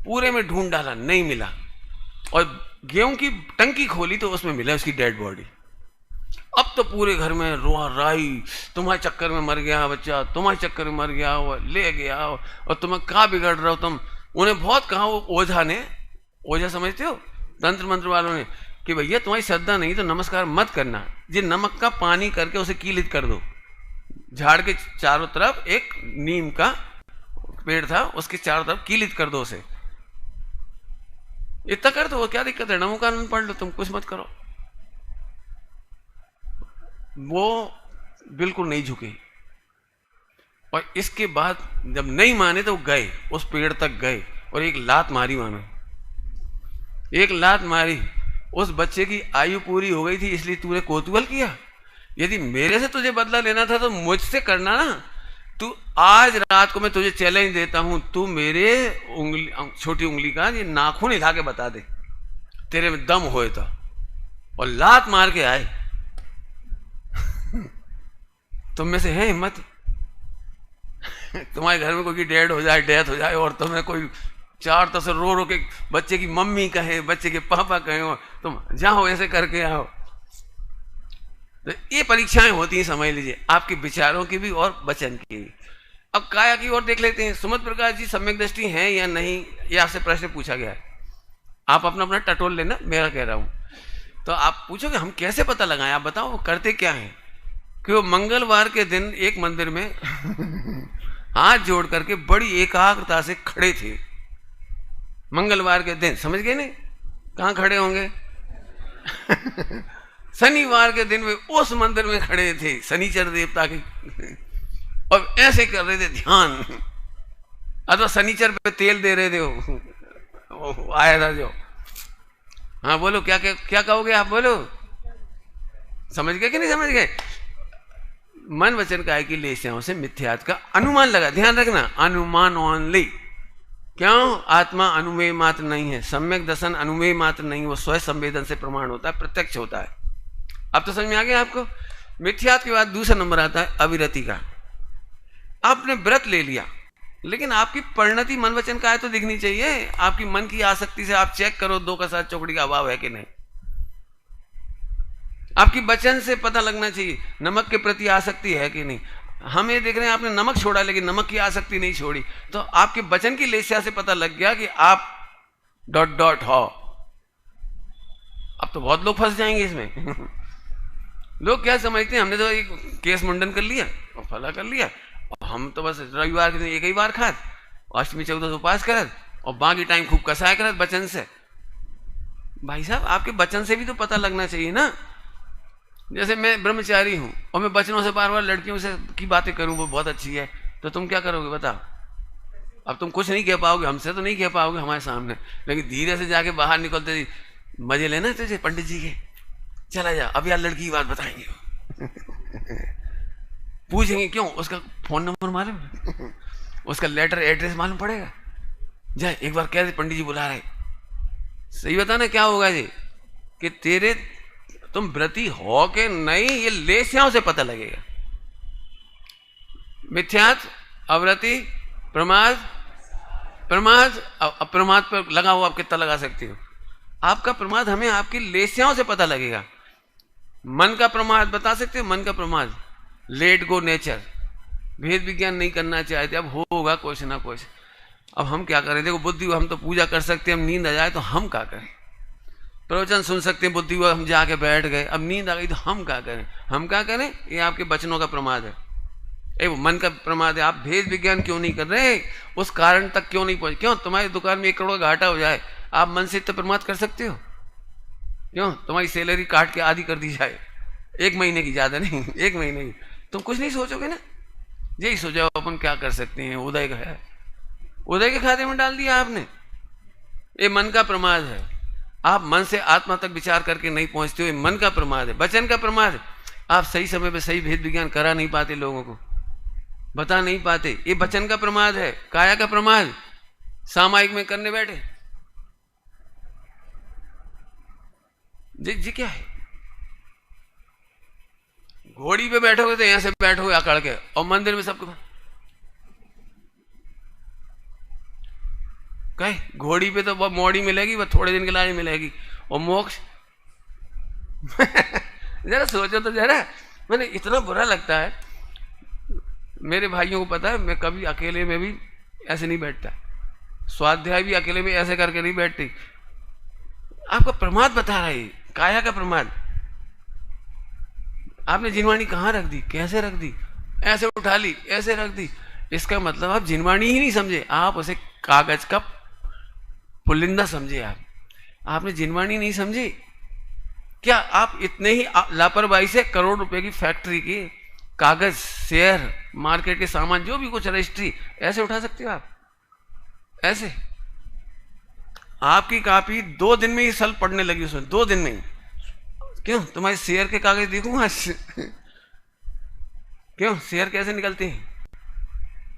पूरे में ढूंढ डाला, नहीं मिला, और गेहूं की टंकी खोली तो उसमें मिला उसकी डेड बॉडी। अब तो पूरे घर में रोआ राई, तुम्हारे चक्कर में मर गया बच्चा, तुम्हारे चक्कर में मर गया, वो ले गया, और तुम्हें कहाँ बिगड़ रहे हो तुम। उन्हें बहुत कहा वो ओझा ने, ओझा समझते हो, तंत्र मंत्र वालों ने, कि भैया तुम्हारी श्रद्धा नहीं तो नमस्कार मत करना, ये नमक का पानी करके उसे कीलित कर दो। झाड़ के चारों तरफ एक नीम का पेड़ था, उसके चारों तरफ कीलित कर दो उसे। इतना कर दो, क्या दिक्कत है? नमो कानून पढ़ लो, तुम कुछ मत करो। वो बिल्कुल नहीं झुके, और इसके बाद जब नहीं माने तो गए, उस पेड़ तक गए और एक लात मारी। मानो एक लात मारी। उस बच्चे की आयु पूरी हो गई थी, इसलिए तूने कौतूहल किया। यदि मेरे से तुझे बदला लेना था तो मुझसे करना ना। तू आज रात को मैं तुझे चैलेंज देता हूं, तू मेरे उंगली, छोटी उंगली का ये नाखून हिला के बता दे, तेरे में दम होए तो, और लात मार के आए। तुम में से है हिम्मत? तुम्हारे घर में कोई डेथ हो जाए और तुम्हें कोई चार तरफ से रो रो के बच्चे की मम्मी कहे, बच्चे के पापा कहे, हो तुम जाओ ऐसे करके आओ। तो ये परीक्षाएं होती हैं, समझ लीजिए, आपके विचारों की भी और वचन की भी। अब काया की ओर देख लेते हैं। सुमत प्रकाश जी सम्यक दृष्टि है या नहीं, ये आपसे प्रश्न पूछा गया है। आप अपना अपना टटोल लेना, मेरा कह रहा हूं। तो आप पूछोगे हम कैसे पता लगाएं, आप बताओ वो करते क्या है? कि वो मंगलवार के दिन एक मंदिर में हाथ जोड़ करके बड़ी एकाग्रता से खड़े थे। मंगलवार के दिन, समझ गए नहीं? कहां खड़े होंगे? शनिवार के दिन वे उस मंदिर में खड़े थे, शनिचर देवता के, और ऐसे कर रहे थे ध्यान। अथवा शनिचर पे तेल दे रहे थे, वो आया था जो। हाँ बोलो, क्या क्या क्या कहोगे आप? बोलो, समझ गए कि नहीं समझ गए? मन वचन काय की लेशाओं से मिथ्यात्व का अनुमान लगा। ध्यान रखना, अनुमान ओनली, क्यों? आत्मा अनुमेय मात्र नहीं है, सम्यक दर्शन अनुमेय मात्र नहीं, वो स्वयं संवेदन से प्रमाण होता है, प्रत्यक्ष होता है। अब तो समझ में आ गया आपको। मिथ्यात्व के बाद दूसरा नंबर आता है अविरति का। आपने व्रत ले लिया, लेकिन आपकी परिणति मन वचन का है तो दिखनी चाहिए। आपकी मन की आसक्ति से आप चेक करो 2 का 7 चौकड़ी का अभाव है कि नहीं। आपकी वचन से पता लगना चाहिए नमक के प्रति आसक्ति है कि नहीं। हम ये देख रहे हैं आपने नमक छोड़ा लेकिन नमक की आसक्ति नहीं छोड़ी, तो आपके वचन की लेस्या से पता लग गया कि आप ... हो। अब तो बहुत लोग फंस जाएंगे इसमें। लोग क्या समझते हैं, हमने तो एक केस मुंडन कर लिया और फला कर लिया, और हम तो बस रविवार के दिन एक ही बार खात, अष्टमी चौदह उपवास करत, और बाकी टाइम खूब कसाय करत वचन से। भाई साहब, आपके वचन से भी तो पता लगना चाहिए ना। जैसे मैं ब्रह्मचारी हूं और मैं बचनों से बार बार लड़कियों से की बातें करूं, वो बहुत अच्छी है, तो तुम क्या करोगे बताओ? अब तुम कुछ नहीं कह पाओगे, हमसे तो नहीं कह पाओगे हमारे सामने, लेकिन धीरे से जाके बाहर निकलते मजे लेना तुझे पंडित जी के, चला जा, अब यार लड़की की बात बताएंगे। पूछेंगे क्यों? उसका फोन नंबर मालूम, उसका लेटर एड्रेस मालूम पड़ेगा। जा एक बार कह दे पंडित जी बुला रहे। सही बता ना क्या होगा जी, कि तेरे तुम व्रती हो के नहीं, ये लेस्याओं से पता लगेगा। मिथ्यात्व, अव्रति, प्रमाद, प्रमाद, अप्रमाद पर लगा हुआ आप कितना लगा सकते हो। आपका प्रमाद हमें आपकी लेस्याओं से पता लगेगा। मन का प्रमाद बता सकते हो, मन का प्रमाद, लेट गो नेचर, भेद विज्ञान नहीं करना चाहते, अब होगा कुछ ना कुछ। अब हम क्या करें? देखो बुद्धि, हम तो पूजा कर सकते हैं, हम नींद आ जाए तो हम क्या करें? प्रवचन सुन सकते हैं, बुद्धि हुआ हम जाके बैठ गए, अब नींद आ गई तो हम क्या करें? हम क्या करें? ये आपके वचनों का प्रमाद है, वो मन का प्रमाद है। आप भेद विज्ञान क्यों नहीं कर रहे? उस कारण तक क्यों नहीं पहुंचे? क्यों तुम्हारी दुकान में 1 करोड़ का घाटा हो जाए, आप मन से तो प्रमाद कर सकते हो? क्यों तुम्हारी सैलरी काट के आधी कर दी जाए 1 महीने की, ज्यादा नहीं 1 महीने की, तुम कुछ नहीं सोचोगे ना? यही सोचो अपन क्या कर सकते हैं। उदय का है, उदय के खाते में डाल दिया आपने। ये मन का प्रमाद है। आप मन से आत्मा तक विचार करके नहीं पहुंचते हो, ये मन का प्रमाद है, वचन का प्रमाद है। आप सही समय पे सही भेद विज्ञान करा नहीं पाते, लोगों को बता नहीं पाते, ये वचन का प्रमाद है। काया का प्रमाद सामायिक में करने बैठे जी क्या है? घोड़ी पे बैठोगे तो यहां से बैठोगे अकड़ के, और मंदिर में सबको कहे घोड़ी पे तो वह मोड़ी मिलेगी, वह थोड़े दिन के लिए मिलेगी, और मोक्ष जरा सोचो तो जरा, मैंने इतना बुरा लगता है। मेरे भाइयों को पता है, मैं कभी अकेले में भी ऐसे नहीं बैठता, स्वाध्याय भी अकेले में ऐसे करके नहीं बैठती। आपका प्रमाद बता रहा है, काया का प्रमाद। आपने जिनवाणी कहाँ रख दी, कैसे रख दी, ऐसे उठा ली, ऐसे रख दी, इसका मतलब आप जिनवाणी ही नहीं समझे, आप उसे कागज का पुलिंदा समझे। आपने जिनवाणी नहीं समझी क्या? आप इतने ही लापरवाही से करोड़ रुपए की फैक्ट्री की कागज, शेयर मार्केट के सामान, जो भी कुछ रजिस्ट्री, ऐसे उठा सकते हो आप? ऐसे आपकी कॉपी 2 दिन में ही सल पड़ने लगी उसमें, 2 दिन में ही। क्यों? तुम्हारे शेयर के कागज देखूंगा क्यों? शेयर कैसे निकलते हैं?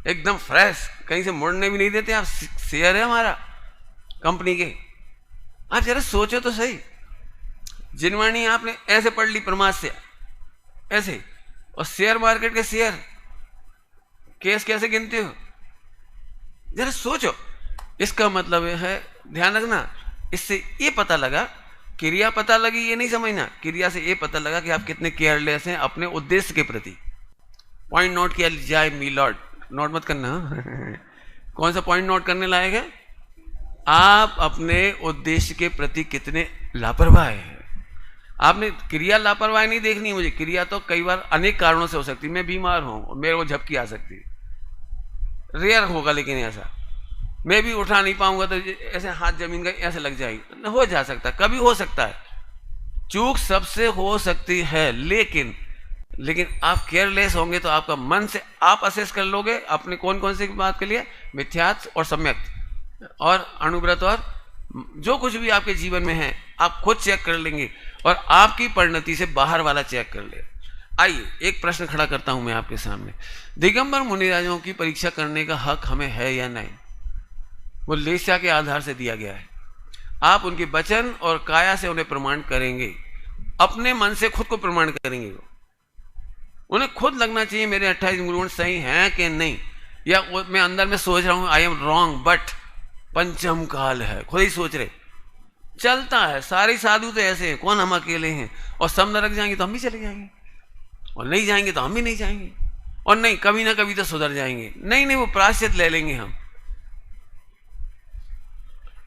एकदम फ्रेश, कहीं से मुड़ने भी नहीं देते आप। शेयर है हमारा कंपनी के। आप जरा सोचो तो सही, जिनवाणी आपने ऐसे पढ़ ली प्रमाद से ऐसे, और शेयर मार्केट के शेयर केस कैसे गिनते हो? जरा सोचो। इसका मतलब है, ध्यान रखना, इससे ये पता लगा, क्रिया पता लगी, ये नहीं समझना, क्रिया से ये पता लगा कि आप कितने केयरलेस हैं अपने उद्देश्य के प्रति। पॉइंट नोट किया जाए मी लॉर्ड, नोट मत करना। कौन सा पॉइंट नोट करने लायक है? आप अपने उद्देश्य के प्रति कितने लापरवाह हैं। आपने क्रिया लापरवाही नहीं देखनी मुझे, क्रिया तो कई बार अनेक कारणों से हो सकती है। मैं बीमार हूं, मेरे को झपकी आ सकती है, रेयर होगा, लेकिन ऐसा मैं भी उठा नहीं पाऊंगा तो ऐसे हाथ जमीन का ऐसे लग जाएगी, हो जा सकता है, कभी हो सकता है, चूक सबसे हो सकती है। लेकिन आप केयरलेस होंगे तो आपका मन से आप असेस कर लोगे अपने कौन कौन से बात के लिए, मिथ्यात्व और सम्यक और अनुव्रत और जो कुछ भी आपके जीवन में है, आप खुद चेक कर लेंगे और आपकी परिणति से बाहर वाला चेक कर ले। आइए एक प्रश्न खड़ा करता हूं मैं आपके सामने, दिगंबर मुनिराजों की परीक्षा करने का हक हमें है या नहीं? वो लेस्या के आधार से दिया गया है। आप उनके वचन और काया से उन्हें प्रमाण करेंगे, अपने मन से खुद को प्रमाण करेंगे। उन्हें खुद लगना चाहिए मेरे 28 गुण सही हैं कि नहीं, या मैं अंदर में सोच रहा हूं आई एम रॉन्ग, बट पंचम काल है, खुद ही सोच रहे। चलता है, सारे साधु तो ऐसे हैं, कौन हम अकेले हैं। और सब नरक जाएंगे तो हम भी चले जाएंगे, और नहीं जाएंगे तो हम भी नहीं जाएंगे, और नहीं कभी ना कभी तो सुधर जाएंगे। नहीं नहीं, वो प्रायश्चित ले लेंगे हम।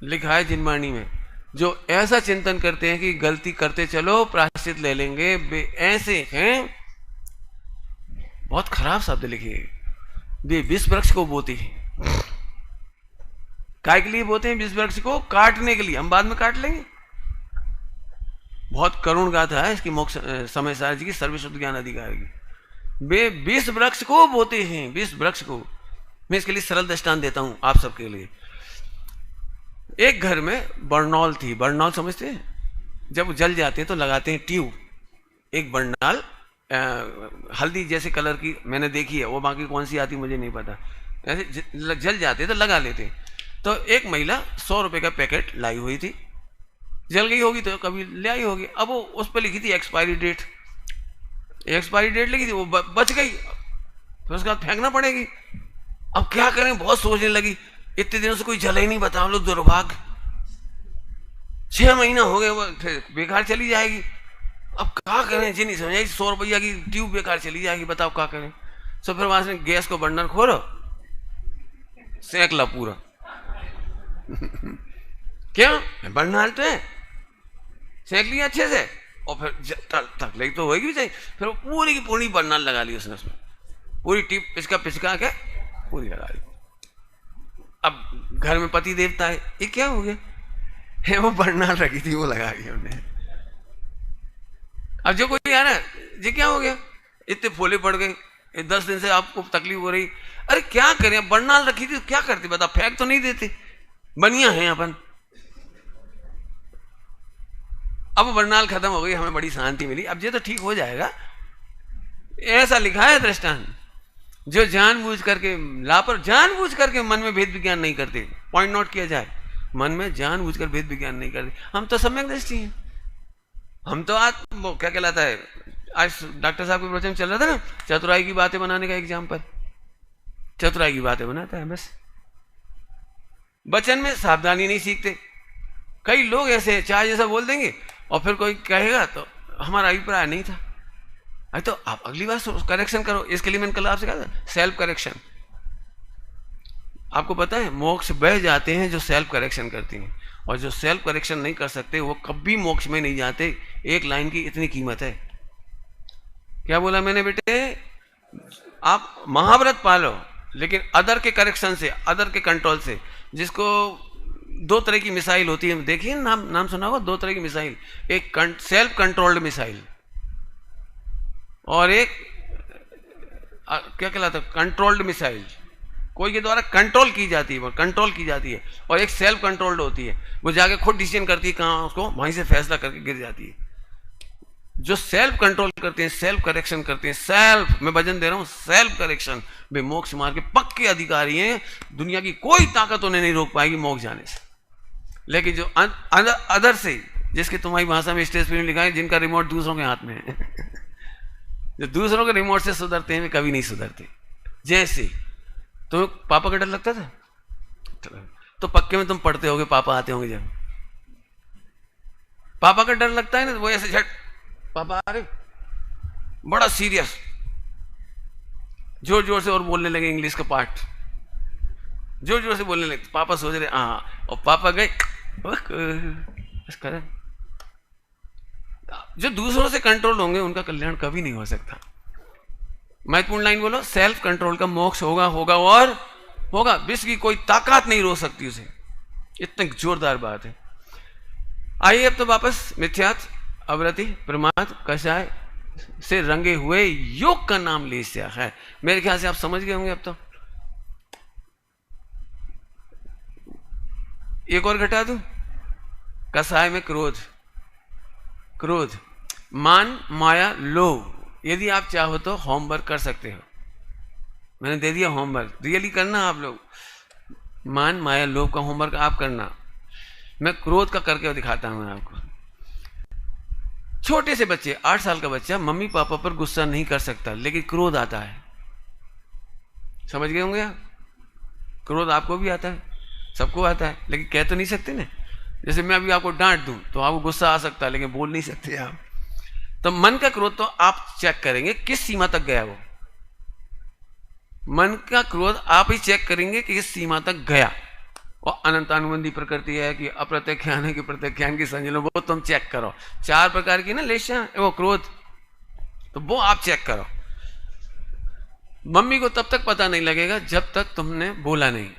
लिखा है जिनवाणी में, जो ऐसा चिंतन करते हैं कि गलती करते चलो प्रायश्चित ले लेंगे, वे ऐसे हैं, बहुत खराब शब्द लिखे, वे विष वृक्ष को बोते हैं। काय के लिए बोते हैं विष वृक्ष को? काटने के लिए। हम बाद में काट लेंगे। बहुत करुण गाथा है इसकी मोक्ष समय सार जी की, सर्वशुद्ध ज्ञान अधिकार की। वे विष वृक्ष को बोते हैं, विष वृक्ष को। मैं इसके लिए सरल दृष्टांत देता हूं आप सबके लिए। एक घर में बरनौल थी। बरनौल समझते हैं? जब जल जाते हैं तो लगाते हैं ट्यूब। एक बरनौल हल्दी जैसे कलर की मैंने देखी है, वो बाकी कौन सी आती मुझे नहीं पता। ऐसे जल जाते तो लगा लेते। तो एक महिला 100 रुपए का पैकेट लाई हुई थी, जल गई होगी तो कभी ले आई होगी। अब वो उस पर लिखी थी एक्सपायरी डेट, एक्सपायरी डेट लिखी थी, वो बच गई, फिर उसके बाद फेंकना पड़ेगी। अब क्या करें, बहुत सोचने लगी, इतने दिनों से कोई जला ही नहीं, बताओ लोग, दुर्भाग्य। 6 महीना हो गए, वो फिर बेकार चली जाएगी। अब क्या करें, जी नहीं समझ आई, 100 रुपया की ट्यूब बेकार चली जाएगी, बताओ क्या करें। तो फिर वहां से गैस को बर्नर खोलो, सेंक ला पूरा। क्यों? बर्नर तो है, सेंक लिया अच्छे से, और फिर तक लगी तो होगी भी चाहिए। फिर वो पूरी की पूरी बर्नर लगा ली उसने, उसमें पूरी टिप पिचका के पूरी लगा ली। अब घर में पति देवता है, ये क्या हो गया है, वो बर्नर रखी थी वो लगा दी हमने। अब जो कोई आ रहा है, ये क्या हो गया, इतने फोले पड़ गए, 10 दिन से आपको तकलीफ हो रही। अरे क्या करें, बर्नर रखी थी तो क्या करते बता, फेंक तो नहीं देते, बनिया है अपन। अब बर्नर खत्म हो गई, हमें बड़ी शांति मिली, अब ये तो ठीक हो जाएगा। ऐसा लिखा है दृष्टांत। जो जानबूझ करके जानबूझ करके मन में भेद विज्ञान नहीं करते, पॉइंट नोट किया जाए, मन में जानबूझ कर भेद विज्ञान नहीं करते। हम तो सम्यक दृष्टि हैं, हम तो आज वो क्या कहलाता है, आज डॉक्टर साहब के प्रवचन चल रहा था ना, चतुराई की बातें बनाने का एग्जाम्पल, चतुराई की बातें बनाता है बस। वचन में सावधानी नहीं सीखते। कई लोग ऐसे चाहे जैसा बोल देंगे, और फिर कोई कहेगा तो हमारा अभिप्राय नहीं था, अरे तो आप अगली बार करेक्शन करो। इसके लिए मैंने कल आपसे कहा था, सेल्फ करेक्शन। आपको पता है मोक्ष बह जाते हैं जो सेल्फ करेक्शन करती हैं, और जो सेल्फ करेक्शन नहीं कर सकते वो कभी मोक्ष में नहीं जाते। एक लाइन की इतनी कीमत है। क्या बोला मैंने बेटे, आप महाव्रत पालो, लेकिन अदर के करेक्शन से, अदर के कंट्रोल से, जिसको 2 तरह की मिसाइल होती है, देखिए नाम सुना होगा, 2 तरह की मिसाइल, एक सेल्फ कंट्रोल्ड मिसाइल और एक क्या कहलाता है कंट्रोल्ड मिसाइल। कोई के द्वारा कंट्रोल की जाती है, वो कंट्रोल की जाती है, और एक सेल्फ कंट्रोल्ड होती है, वो जाके खुद डिसीजन करती है कहाँ, उसको वहीं से फैसला करके गिर जाती है। जो सेल्फ कंट्रोल करते हैं, सेल्फ करेक्शन करते हैं, सेल्फ, मैं वजन दे रहा हूं, सेल्फ करेक्शन, वे मोक्ष मार्ग के पक्के अधिकारी हैं। दुनिया की कोई ताकत उन्हें नहीं रोक पाएगी मोक्ष जाने से। लेकिन जो अदर से, जिसकी तुम्हारी भाषा में स्टेज पे लिखा है, जिनका रिमोट दूसरों के हाथ में है, जो दूसरों के रिमोट से सुधरते हैं, वे कभी नहीं सुधरते। जैसे तुम्हें पापा का डर लगता था, तो पक्के में तुम पढ़ते होगे, पापा आते होंगे जब, पापा का डर लगता है ना, वो ऐसे झट पापा आ रहे, बड़ा सीरियस, जोर जोर से और बोलने लगे इंग्लिश का पार्ट, जोर जोर से बोलने लगे। पापा सोच रहे हाँ, और पापा गए बस करें। जो दूसरों से कंट्रोल होंगे उनका कल्याण कभी नहीं हो सकता। महत्वपूर्ण लाइन बोलो, सेल्फ कंट्रोल का मोक्ष होगा, होगा और होगा। विश्व की कोई ताकत नहीं रोक सकती उसे। इतनी जोरदार बात है। आइए अब तो वापस मिथ्यात्व, अवरति, प्रमाद, कषाय से रंगे हुए योग का नाम लेस्या है। मेरे ख्याल से आप समझ गए होंगे अब तो। एक और घटा दूं, कषाय में क्रोध, क्रोध, मान, माया, लोभ। यदि आप चाहो तो होमवर्क कर सकते हो, मैंने दे दिया होमवर्क, रियली करना आप लोग। मान माया लोभ का होमवर्क आप करना, मैं क्रोध का करके दिखाता हूं आपको। छोटे से बच्चे, 8 साल का बच्चा मम्मी पापा पर गुस्सा नहीं कर सकता, लेकिन क्रोध आता है। समझ गए होंगे आप? क्रोध आपको भी आता है, सबको आता है, लेकिन कह तो नहीं सकते ना। जैसे मैं अभी आपको डांट दूं तो आपको गुस्सा आ सकता है, लेकिन बोल नहीं सकते आप। तो मन का क्रोध तो आप चेक करेंगे किस सीमा तक गया वो। मन का क्रोध आप ही चेक करेंगे कि किस सीमा तक गया। और अनंतानुबंधी प्रकृति है कि अप्रत्यख्यान है कि प्रत्यख्यान की संजलो, वो तुम चेक करो। 4 प्रकार की ना लेशा वो क्रोध, तो वो आप चेक करो। मम्मी को तब तक पता नहीं लगेगा जब तक तुमने बोला नहीं।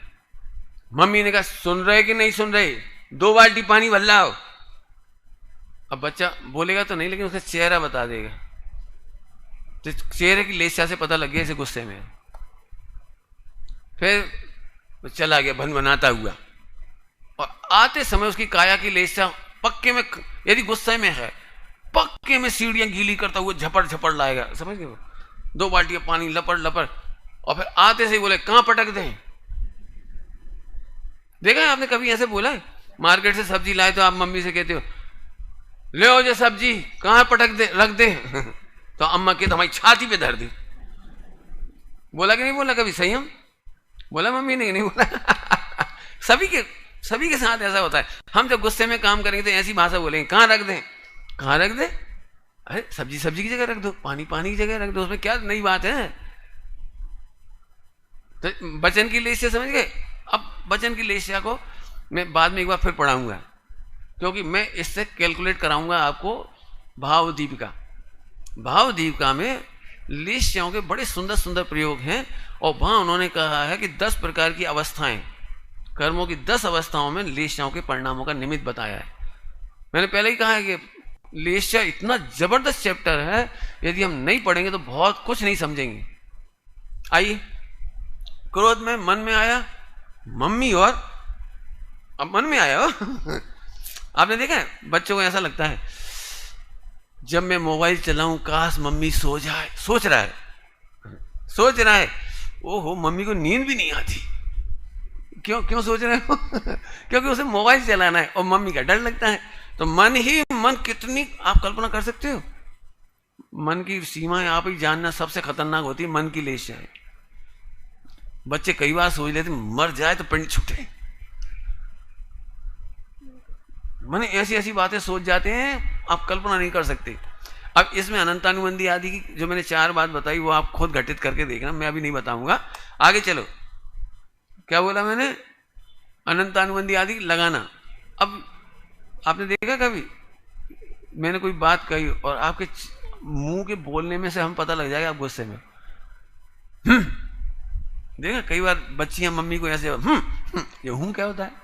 मम्मी ने कहा सुन रहे कि नहीं सुन रहे, 2 बाल्टी पानी भर लाओ। अब बच्चा बोलेगा तो नहीं, लेकिन उसका चेहरा बता देगा। तो चेहरे की लेशा से पता लग गया इसे गुस्से में। फिर चला गया भनभनाता हुआ, और आते समय उसकी काया की लेशा पक्के में, यदि गुस्से में है, पक्के में सीढ़ियां गीली करता हुआ झपड़ झपड़ लाएगा। समझ गए? 2 बाल्टियां पानी लपड़ लपड़, और फिर आते से बोले कहां पटक दें। देखा है आपने कभी ऐसे बोला है? मार्केट से सब्जी लाए तो आप मम्मी से कहते हो ले आओ जो सब्जी, कहां पटक दे रख दे तो अम्मा के तो हमारी छाती पे धर दी। बोला कि नहीं बोला कभी? संयम बोला मम्मी ने? नहीं बोला सभी के साथ ऐसा होता है। हम जब गुस्से में काम करेंगे तो ऐसी भाषा बोलेंगे कहां रख दें, कहां रख दें। अरे सब्जी सब्जी की जगह रख दो, पानी पानी की जगह रख दो, उसमें क्या नई बात है। तो वचन की लेशा समझ गए? अब वचन की लेशा को मैं बाद में एक बार फिर पढ़ाऊंगा, क्योंकि मैं इससे कैलकुलेट कराऊंगा आपको भाव दीपिका। भाव दीपिका में लेशाओं के बड़े सुंदर सुंदर प्रयोग हैं, और वहां उन्होंने कहा है कि 10 प्रकार की अवस्थाएं, कर्मों की 10 अवस्थाओं में लेशाओं के परिणामों का निमित्त बताया है। मैंने पहले ही कहा है कि लेशा इतना जबरदस्त चैप्टर है, यदि हम नहीं पढ़ेंगे तो बहुत कुछ नहीं समझेंगे। आइए, क्रोध में मन में आया मम्मी, और अब मन में आया हो आपने देखा है बच्चों को ऐसा लगता है जब मैं मोबाइल चलाऊं काश मम्मी सो जाए। सोच रहा है ओहो मम्मी को नींद भी नहीं आती। क्यों सोच रहे हो क्योंकि उसे मोबाइल चलाना है और मम्मी का डर लगता है। तो मन कितनी आप कल्पना कर सकते हो? मन की सीमाएं आप ही जानना सबसे खतरनाक होती है। मन की लेशा है। बच्चे कई बार सोच लेते मर जाए तो पिंड छूटे। मन ऐसी ऐसी बातें सोच जाते हैं आप कल्पना नहीं कर सकते। अब इसमें अनंतानुबंधी आदि की जो मैंने 4 बात बताई वो आप खुद घटित करके देखना, मैं अभी नहीं बताऊंगा। आगे चलो, क्या बोला मैंने? अनंतानुबंधी आदि लगाना। अब आपने देखा कभी मैंने कोई बात कही और आपके मुंह के बोलने में से हम पता लग जाएगा आप गुस्से में। देखा कई बार बच्चियां मम्मी को ऐसे ये क्या होता है?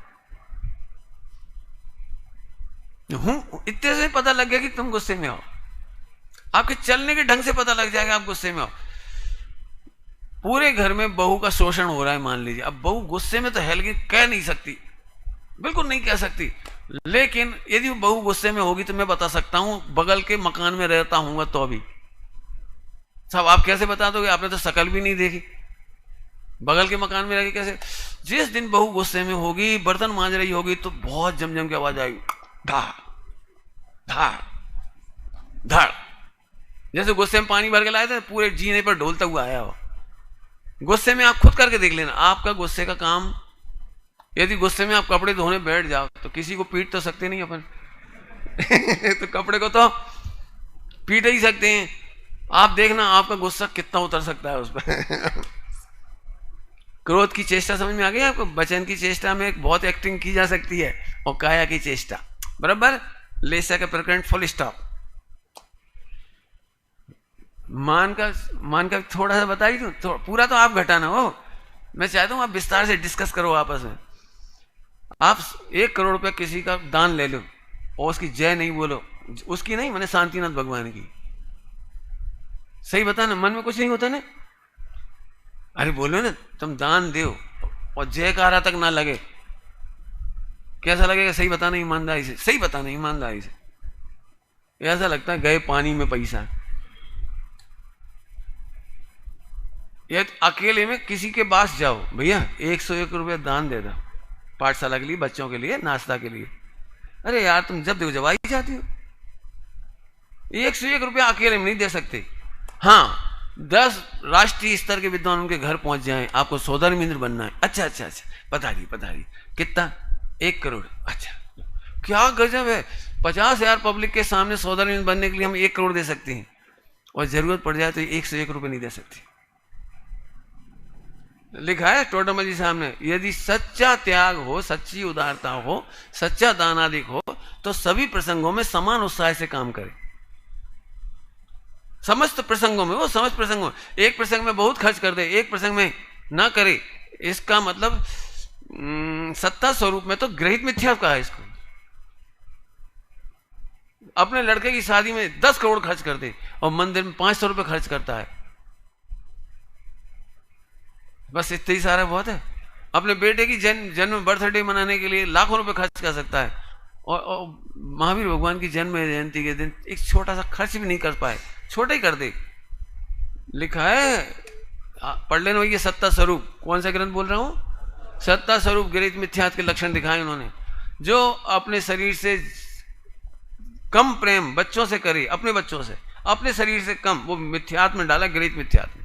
इतने से पता लग गया कि तुम गुस्से में हो। आपके चलने के ढंग से पता लग जाएगा आप गुस्से में हो। पूरे घर में बहू का शोषण हो रहा है मान लीजिए। अब बहू गुस्से में तो है लेकिन कह नहीं सकती, बिल्कुल नहीं कह सकती। लेकिन यदि बहू गुस्से में होगी तो मैं बता सकता हूं, बगल के मकान में रहता हूं तो भी। साहब आप कैसे बता दोगे? आपने तो शकल भी नहीं देखी। बगल के मकान में रह के कैसे? जिस दिन बहू गुस्से में होगी, बर्तन मांज रही होगी तो बहुत जमजम की आवाज आएगी, धाड़ धाड़ धाड़। जैसे गुस्से में पानी भर के लाए थे, पूरे जीने पर ढोलता हुआ आया हो। गुस्से में आप खुद करके देख लेना आपका गुस्से का काम। यदि गुस्से में आप कपड़े धोने बैठ जाओ तो किसी को पीट तो सकते नहीं अपन तो कपड़े को तो पीट ही सकते हैं। आप देखना आपका गुस्सा कितना उतर सकता है उस पर क्रोध की चेष्टा समझ में आ गई आपको? वचन की चेष्टा में एक बहुत एक्टिंग की जा सकती है, और काया की चेष्टा बराबर। लेशा का प्रकरण फुल स्टॉप। मान का थोड़ा सा बताई दूं, पूरा तो आप घटाना हो। मैं चाहता हूं आप विस्तार से डिस्कस करो आपस में। आप 1 करोड़ रुपया किसी का दान ले लो और उसकी जय नहीं बोलो, उसकी नहीं मैंने शांतिनाथ भगवान की। सही बता ना, मन में कुछ नहीं होता ना? अरे बोलो ना, तुम दान दो और जयकारा तक ना लगे, कैसा लगेगा? सही बताना ईमानदारी से, सही बताना ईमानदारी से। ऐसा लगता है गए पानी में पैसा। या अकेले में किसी के पास जाओ, भैया 101 रुपये दान दे दो पाठशाला के लिए, बच्चों के लिए, नाश्ता के लिए। अरे यार तुम जब देखो जवाई जाती हो, 101 रुपया अकेले में नहीं दे सकते। हाँ 10 राष्ट्रीय स्तर के विद्वान उनके घर पहुंच जाएं, आपको सौदार मित्र बनना है, अच्छा अच्छा अच्छा, पधारिए, कितना, 1 करोड़, अच्छा क्या गजब है, 50,000 पब्लिक के सामने सौदार मित्र बनने के लिए हम 1 करोड़ दे सकते हैं, और जरूरत पड़ जाए तो 101 रुपये नहीं दे सकते। लिखा है टोडरमल जी साहब ने, यदि सच्चा त्याग हो, सच्ची उदारता हो, सच्चा दानादिक हो, तो सभी प्रसंगों में समान उत्साह से काम करे। समस्त प्रसंगों में, वो समस्त प्रसंगों में, एक प्रसंग में बहुत खर्च कर दे, एक प्रसंग में ना करे, इसका मतलब सत्ता स्वरूप में तो ग्रहित मिथ्या कहा है इसको। अपने लड़के की शादी में 10 करोड़ खर्च कर दे और मंदिर में 500 रुपये खर्च करता है, बस इतना ही सारा बहुत है। अपने बेटे की जन्म बर्थडे मनाने के लिए लाखों रुपए खर्च कर सकता है, और महावीर भगवान की जन्म जयंती के दिन एक छोटा सा खर्च भी नहीं कर पाए, छोटा ही कर दे। लिखा है, पढ़ लेना ये सत्ता स्वरूप, कौन सा ग्रंथ बोल रहा हूं, सत्ता स्वरूप गृहीत मिथ्यात्व के लक्षण दिखाए उन्होंने। जो अपने शरीर से कम प्रेम बच्चों से करे, अपने बच्चों से, अपने शरीर से कम, वो मिथ्यात्व में डाला, गृहीत मिथ्यात्व।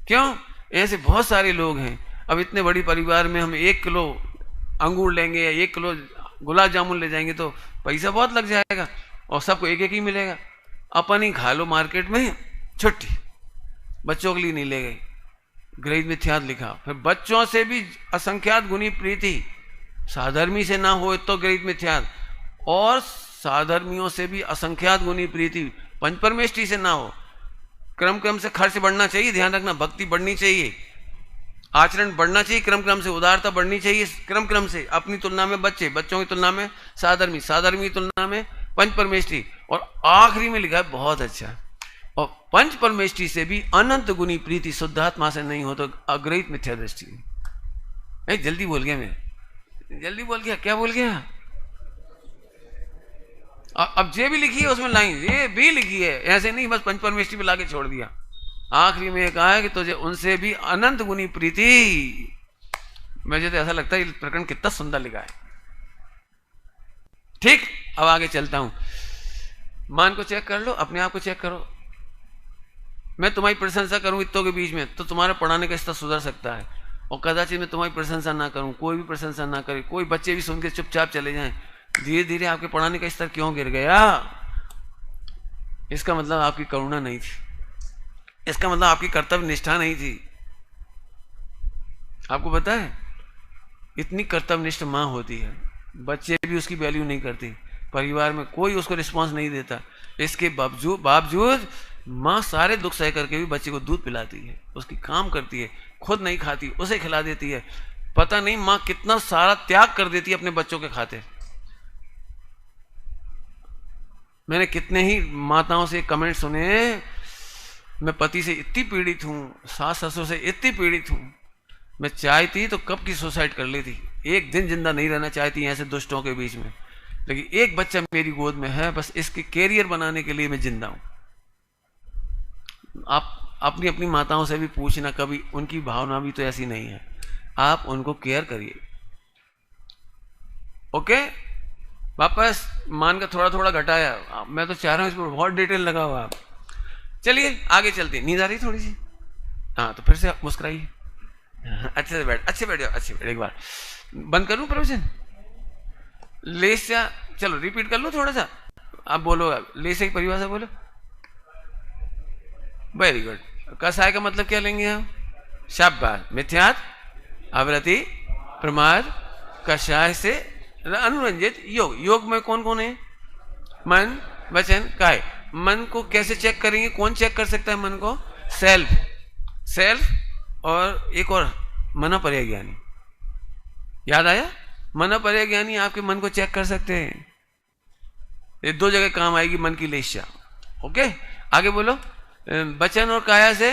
क्यों? ऐसे बहुत सारे लोग हैं। अब इतने बड़ी परिवार में हम 1 किलो अंगूर लेंगे या 1 किलो गुलाब जामुन ले जाएंगे तो पैसा बहुत लग जाएगा, और सबको 1-1 ही मिलेगा। अपन ही खा लो मार्केट में, छुट्टी, बच्चों के लिए नहीं ले गए, गृहीत मिथ्यात्व लिखा। फिर बच्चों से भी असंख्यात गुनी प्रीति, साधर्मी से ना हो तो गृहीत मिथ्यात्व, और साधर्मियों से भी असंख्यात गुनी प्रीति पंचपरमेष्ठी से ना हो। क्रम से खर्च बढ़ना चाहिए, ध्यान रखना, भक्ति बढ़नी चाहिए, आचरण बढ़ना चाहिए, क्रम से उदारता बढ़नी चाहिए, क्रम से, अपनी तुलना में बच्चे, बच्चों की तुलना में साधर्मी, साधर्मी की तुलना में पंच परमेष्ठी, और आखिरी में लिखा है बहुत अच्छा, और पंच परमेष्ठी से भी अनंत गुनी प्रीति शुद्धात्मा से नहीं हो तो अग्रहित मिथ्या दृष्टि। जल्दी बोल गया मैं, जल्दी बोल गया, क्या बोल गया? अब जे भी लिखी है उसमें लाइन ये भी लिखी है, ऐसे नहीं बस पंच परमेष्ठी पे लाके छोड़ दिया। आखिरी में कहा है कि तुझे उनसे भी अनंत गुनी प्रीति। मुझे तो ऐसा लगता है ये प्रकरण कितना सुंदर लिखा है। ठीक, अब आगे चलता हूं। मान को चेक कर लो, अपने आप को चेक करो। मैं तुम्हारी प्रशंसा करूं इतों के बीच में तो तुम्हारा पढ़ाने का स्तर सुधर सकता है, और कदाचित मैं तुम्हारी प्रशंसा ना करूं, कोई भी प्रशंसा ना करे, कोई बच्चे भी सुन के चुपचाप चले जाएं, धीरे धीरे आपके पढ़ाने का स्तर क्यों गिर गया? इसका मतलब आपकी करुणा नहीं थी, इसका मतलब आपकी कर्तव्य निष्ठा नहीं थी। आपको पता है, इतनी कर्तव्यनिष्ठ माँ होती है, बच्चे भी उसकी वैल्यू नहीं करती, परिवार में कोई उसको रिस्पांस नहीं देता, इसके बावजूद माँ सारे दुख सह करके भी बच्चे को दूध पिलाती है, उसकी काम करती है, खुद नहीं खाती, उसे खिला देती है। पता नहीं माँ कितना सारा त्याग कर देती है अपने बच्चों के खातिर। मैंने कितने ही माताओं से कमेंट सुने, मैं पति से इतनी पीड़ित हूँ, सास ससुर से इतनी पीड़ित हूँ, मैं चाहती तो कब की सुसाइड कर लेती, एक दिन जिंदा नहीं रहना चाहती ऐसे दुष्टों के बीच में, लेकिन एक बच्चा मेरी गोद में है, बस इसके कैरियर बनाने के लिए मैं जिंदा हूँ। आप अपनी अपनी माताओं से भी पूछना, कभी उनकी भावना भी तो ऐसी नहीं है, आप उनको केयर करिए। ओके, वापस मान का थोड़ा थोड़ा घटाया, मैं तो चाह रहा हूँ इस पर बहुत डिटेल लगा हुआ आप। चलिए आगे चलते, नींद आ रही थोड़ी सी? हाँ तो फिर से मुस्कुराइए, अच्छे से बैठ, अच्छे बैठ जाओ, अच्छे बैठ। एक बार बंद कर लूँ प्रवचन? लेस्या, चलो रिपीट कर लो थोड़ा सा, आप बोलो, लेस्या की परिभाषा बोलो। Very good. कसाय का मतलब क्या लेंगे हम? शाबाश, मिथ्यात्व, आवृत्ति, प्रमाद, कषाय से अनुरंजित योग। योग में कौन कौन है? मन, वचन, काय। मन को कैसे चेक करेंगे? कौन चेक कर सकता है मन को? सेल्फ और एक और मनोपर्य ज्ञानी। याद आया? मनोपर्य ज्ञानी आपके मन को चेक कर सकते हैं। ये 2 जगह काम आएगी मन की लेस्या। ओके, आगे बोलो। वचन और काया से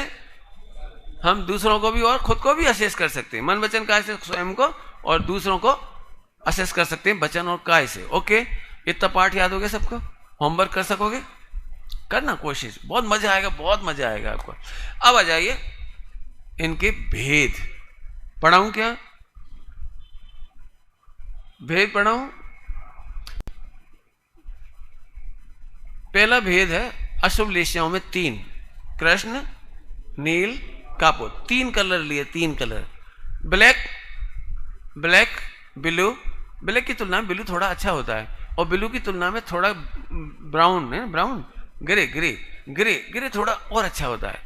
हम दूसरों को भी और खुद को भी असेस कर सकते हैं। मन वचन काया से स्वयं को और दूसरों को असेस कर सकते हैं वचन और काय से। ओके, इतना पाठ याद हो गया सबको? होमवर्क कर सकोगे? करना कोशिश, बहुत मजा आएगा, बहुत मजा आएगा आपको। अब आ जाइए, इनके भेद पढ़ाऊं क्या? भेद पढ़ाऊं? पहला भेद है अशुभ लेस्याओं में 3, कृष्ण, नील, कापोत, 3 कलर लिए, 3 colour. Black, black, blue, black की तुलना में ब्लू थोड़ा अच्छा होता है, और ब्लू की तुलना में थोड़ा ब्राउन है, brown, grey, grey, grey, grey थोड़ा और अच्छा होता है।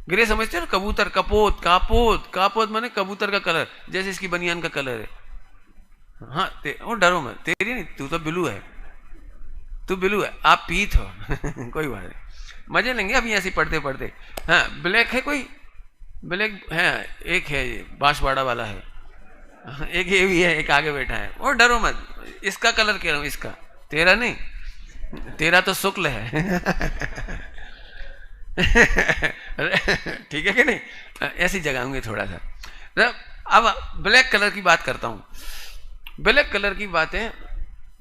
ग्रे समझते हो ना? कबूतर, कपोत, कापोत, कापोत माने कबूतर का कलर, जैसे इसकी बनियान का कलर है। हाँ, वो डरो मत, तेरी नहीं, तू तो ब्लू है, तू ब्लू है, आप पीत हो। कोई बात नहीं, मजे लेंगे अभी ऐसे पढ़ते पढ़ते। हाँ, ब्लैक है कोई? ब्लैक है, एक है, ये बांसवाड़ा वाला है, एक ये भी है, एक आगे बैठा है। वो डरो मत, इसका कलर कह रहा हूं, इसका, तेरा नहीं, तेरा तो शुक्ल है। ठीक है कि नहीं? ऐसी जगाऊंगे थोड़ा सा। अब ब्लैक कलर की बात करता हूं। ब्लैक कलर की बातें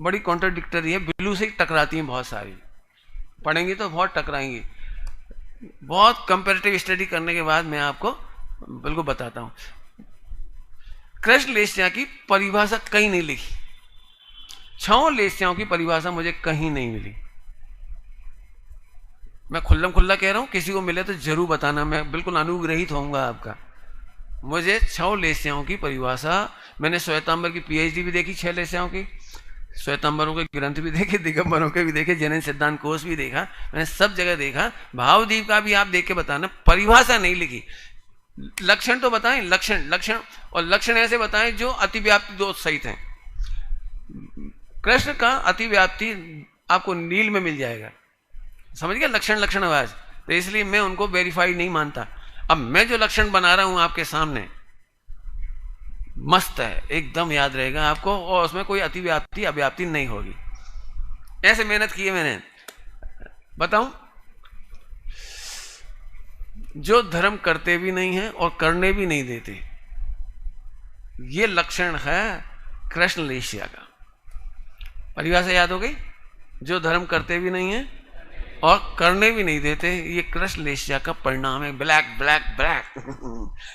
बड़ी कॉन्ट्राडिक्टरी है, ब्लू से टकराती हैं बहुत सारी, पढ़ेंगे तो बहुत टकराएंगी। बहुत कंपैरेटिव स्टडी करने के बाद मैं आपको बिल्कुल बताता हूं। कृष्ण लेस्या की परिभाषा कहीं नहीं लिखी, 6 लेस्याओं की परिभाषा मुझे कहीं नहीं मिली। मैं खुल्लम खुल्ला कह रहा हूं, किसी को मिले तो जरूर बताना, मैं बिल्कुल अनुग्रहित होऊंगा आपका। मुझे 6 लेस्याओं की परिभाषा, मैंने श्वेतांबर की पीएचडी भी देखी 6 लेस्याओं की, श्वेतांबरों के ग्रंथ भी देखे, दिगंबरों के भी देखे, जैन सिद्धांत कोश भी देखा, मैंने सब जगह देखा। भावदीप का भी आप देख के बताना, परिभाषा नहीं लिखी। लक्षण तो बताएं, लक्षण, लक्षण, और लक्षण ऐसे बताएं जो अतिव्याप्ति दोष सहित हैं। कृष्ण का अतिव्याप्ति आपको नील में मिल जाएगा, समझ गया? लक्षण, लक्षण आवाज, तो इसलिए मैं उनको वेरीफाई नहीं मानता। अब मैं जो लक्षण बना रहा हूं आपके सामने, मस्त है, एकदम याद रहेगा आपको, और उसमें कोई अतिव्याप्ति अव्याप्ति नहीं होगी। ऐसे मेहनत की है मैंने। बताऊं, जो धर्म करते भी नहीं है और करने भी नहीं देते, ये लक्षण है कृष्ण लेस्या का। परिभाषा याद हो गई? जो धर्म करते भी नहीं है और करने भी नहीं देते, ये कृष्ण लेस्या का परिणाम है। Black, black, black.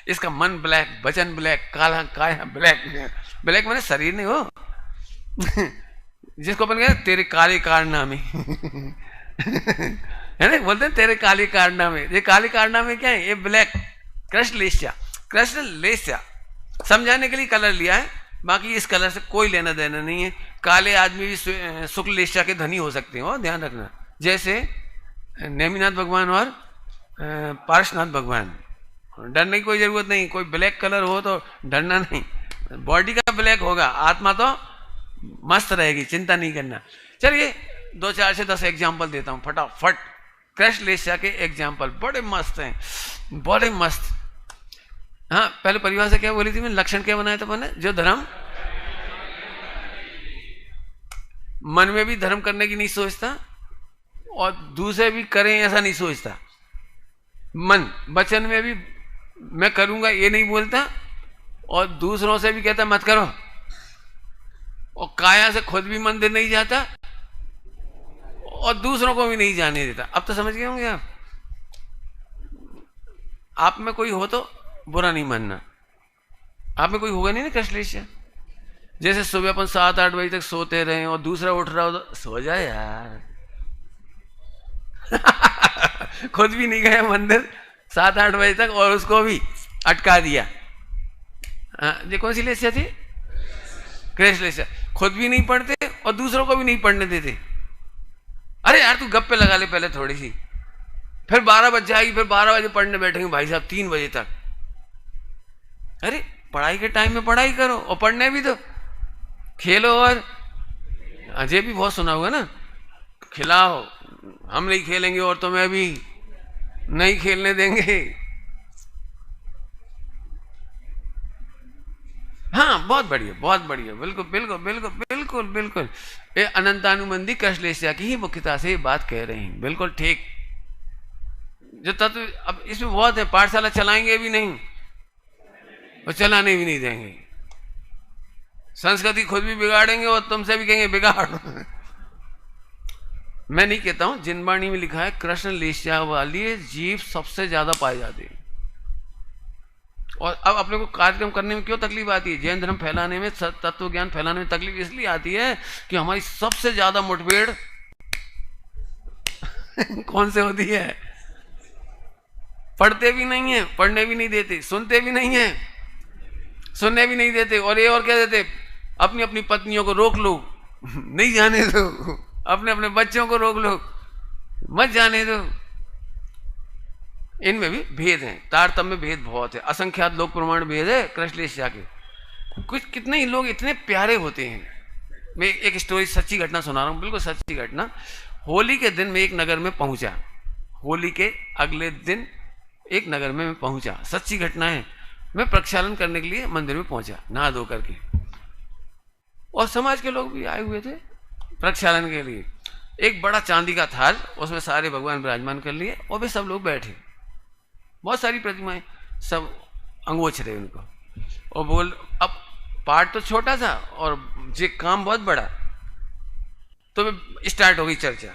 इसका मन ब्लैक, वचन ब्लैक, काला काया ब्लैक। ब्लैक माने शरीर नहीं हो। जिसको अपन कहते तेरे काले कारनामे, है ना, बोलते हैं तेरे काले कारनामे। ये काले कारनामे क्या है? ये ब्लैक, कृष्ण लेस्या। कृष्ण लेस्या समझाने के लिए कलर लिया है, बाकी इस कलर से कोई लेना देना नहीं है। काले आदमी भी शुक्ल लेस्या के धनी हो सकते हो, ध्यान रखना। जैसे नेमिनाथ भगवान और पार्श्वनाथ भगवान, डरने की कोई जरूरत नहीं। कोई ब्लैक कलर हो तो डरना नहीं, बॉडी का ब्लैक होगा, आत्मा तो मस्त रहेगी, चिंता नहीं करना। चलिए 2, 4 से 10 एग्जाम्पल देता हूं फटाफट। कृष्ण लेस्या के एग्जाम्पल बड़े मस्त हैं, बड़े मस्त। हाँ, पहले परिभाषा क्या बोली थी मैं? लक्षण क्या बनाया था मैंने? जो धर्म, मन में भी धर्म करने की नहीं सोचता और दूसरे भी करें ऐसा नहीं सोचता। मन वचन में भी मैं करूंगा ये नहीं बोलता, और दूसरों से भी कहता मत करो, और काया से खुद भी मंदिर नहीं जाता और दूसरों को भी नहीं जाने देता। अब तो समझ गए होंगे आप। आप में कोई हो तो बुरा नहीं मानना, आप में कोई होगा नहीं ना कृष्ण लेस्या। जैसे सुबह अपन 7-8 बजे तक सोते रहे और दूसरा उठ रहा हो तो सो जाए यार। खुद भी नहीं गया मंदिर 7-8 बजे तक और उसको भी अटका दिया। ये कौन सी लेस्या थी? कृष्ण लेस्या। खुद भी नहीं पढ़ते और दूसरों को भी नहीं पढ़ने देते। अरे यार तू गप्पे लगा ले पहले थोड़ी सी, फिर 12 बज जाएगी, फिर 12 बजे पढ़ने बैठेंगे भाई साहब 3 बजे तक। अरे पढ़ाई के टाइम में पढ़ाई करो और पढ़ने भी दो, खेलो। और अजय भी बहुत सुना हुआ ना, खिलाओ, हम नहीं खेलेंगे और तुम्हें भी नहीं खेलने देंगे। हाँ, बहुत बढ़िया, बहुत बढ़िया, बिल्कुल बिल्कुल बिल्कुल बिल्कुल बिल्कुल। ये अनंतानुबंधी कृष्ण लेस्या की ही मुख्यता से ये बात कह रहे हैं, बिल्कुल ठीक। जो तत्व अब इसमें बहुत है, पाठशाला चलाएंगे भी नहीं और चलाने भी नहीं देंगे, संस्कृति खुद भी बिगाड़ेंगे और तुमसे भी कहेंगे बिगाड़। मैं नहीं कहता हूं, जिनवाणी में लिखा है कृष्ण लेस्या वाली जीव सबसे ज्यादा पाई जाती है। और अब अपने को कार्यक्रम करने में क्यों तकलीफ आती है? जैन धर्म फैलाने में, तत्व ज्ञान फैलाने में तकलीफ इसलिए आती है कि हमारी सबसे ज्यादा मुठभेड़ कौन से होती है? पढ़ते भी नहीं है, पढ़ने भी नहीं देते, सुनते भी नहीं है, सुनने भी नहीं देते, और ये और क्या देते? अपनी अपनी पत्नियों को रोक लो, नहीं जाने दो, अपने अपने बच्चों को रोक लो, मत जाने दो। इनमें भी भेद हैं, तारतम्य भेद बहुत है, असंख्यात लोक प्रमाण भेद है कृष्णलेशिया के। कुछ कितने ही लोग इतने प्यारे होते हैं। मैं एक स्टोरी, सच्ची घटना सुना रहा हूँ, बिल्कुल सच्ची घटना। होली के दिन मैं एक नगर में पहुंचा, होली के अगले दिन एक नगर में मैं पहुंचा, सच्ची घटना है। मैं प्रक्षालन करने के लिए मंदिर में पहुंचा, नहा धो करके, और समाज के लोग भी आए हुए थे प्रक्षालन के लिए। एक बड़ा चांदी का थाल, उसमें सारे भगवान विराजमान कर लिए, और वे सब लोग बैठे, बहुत सारी प्रतिमाएं, सब अंगोछ रहे उनको, और बोल, अब पार्ट तो छोटा था और ये काम बहुत बड़ा, तो स्टार्ट हो गई चर्चा।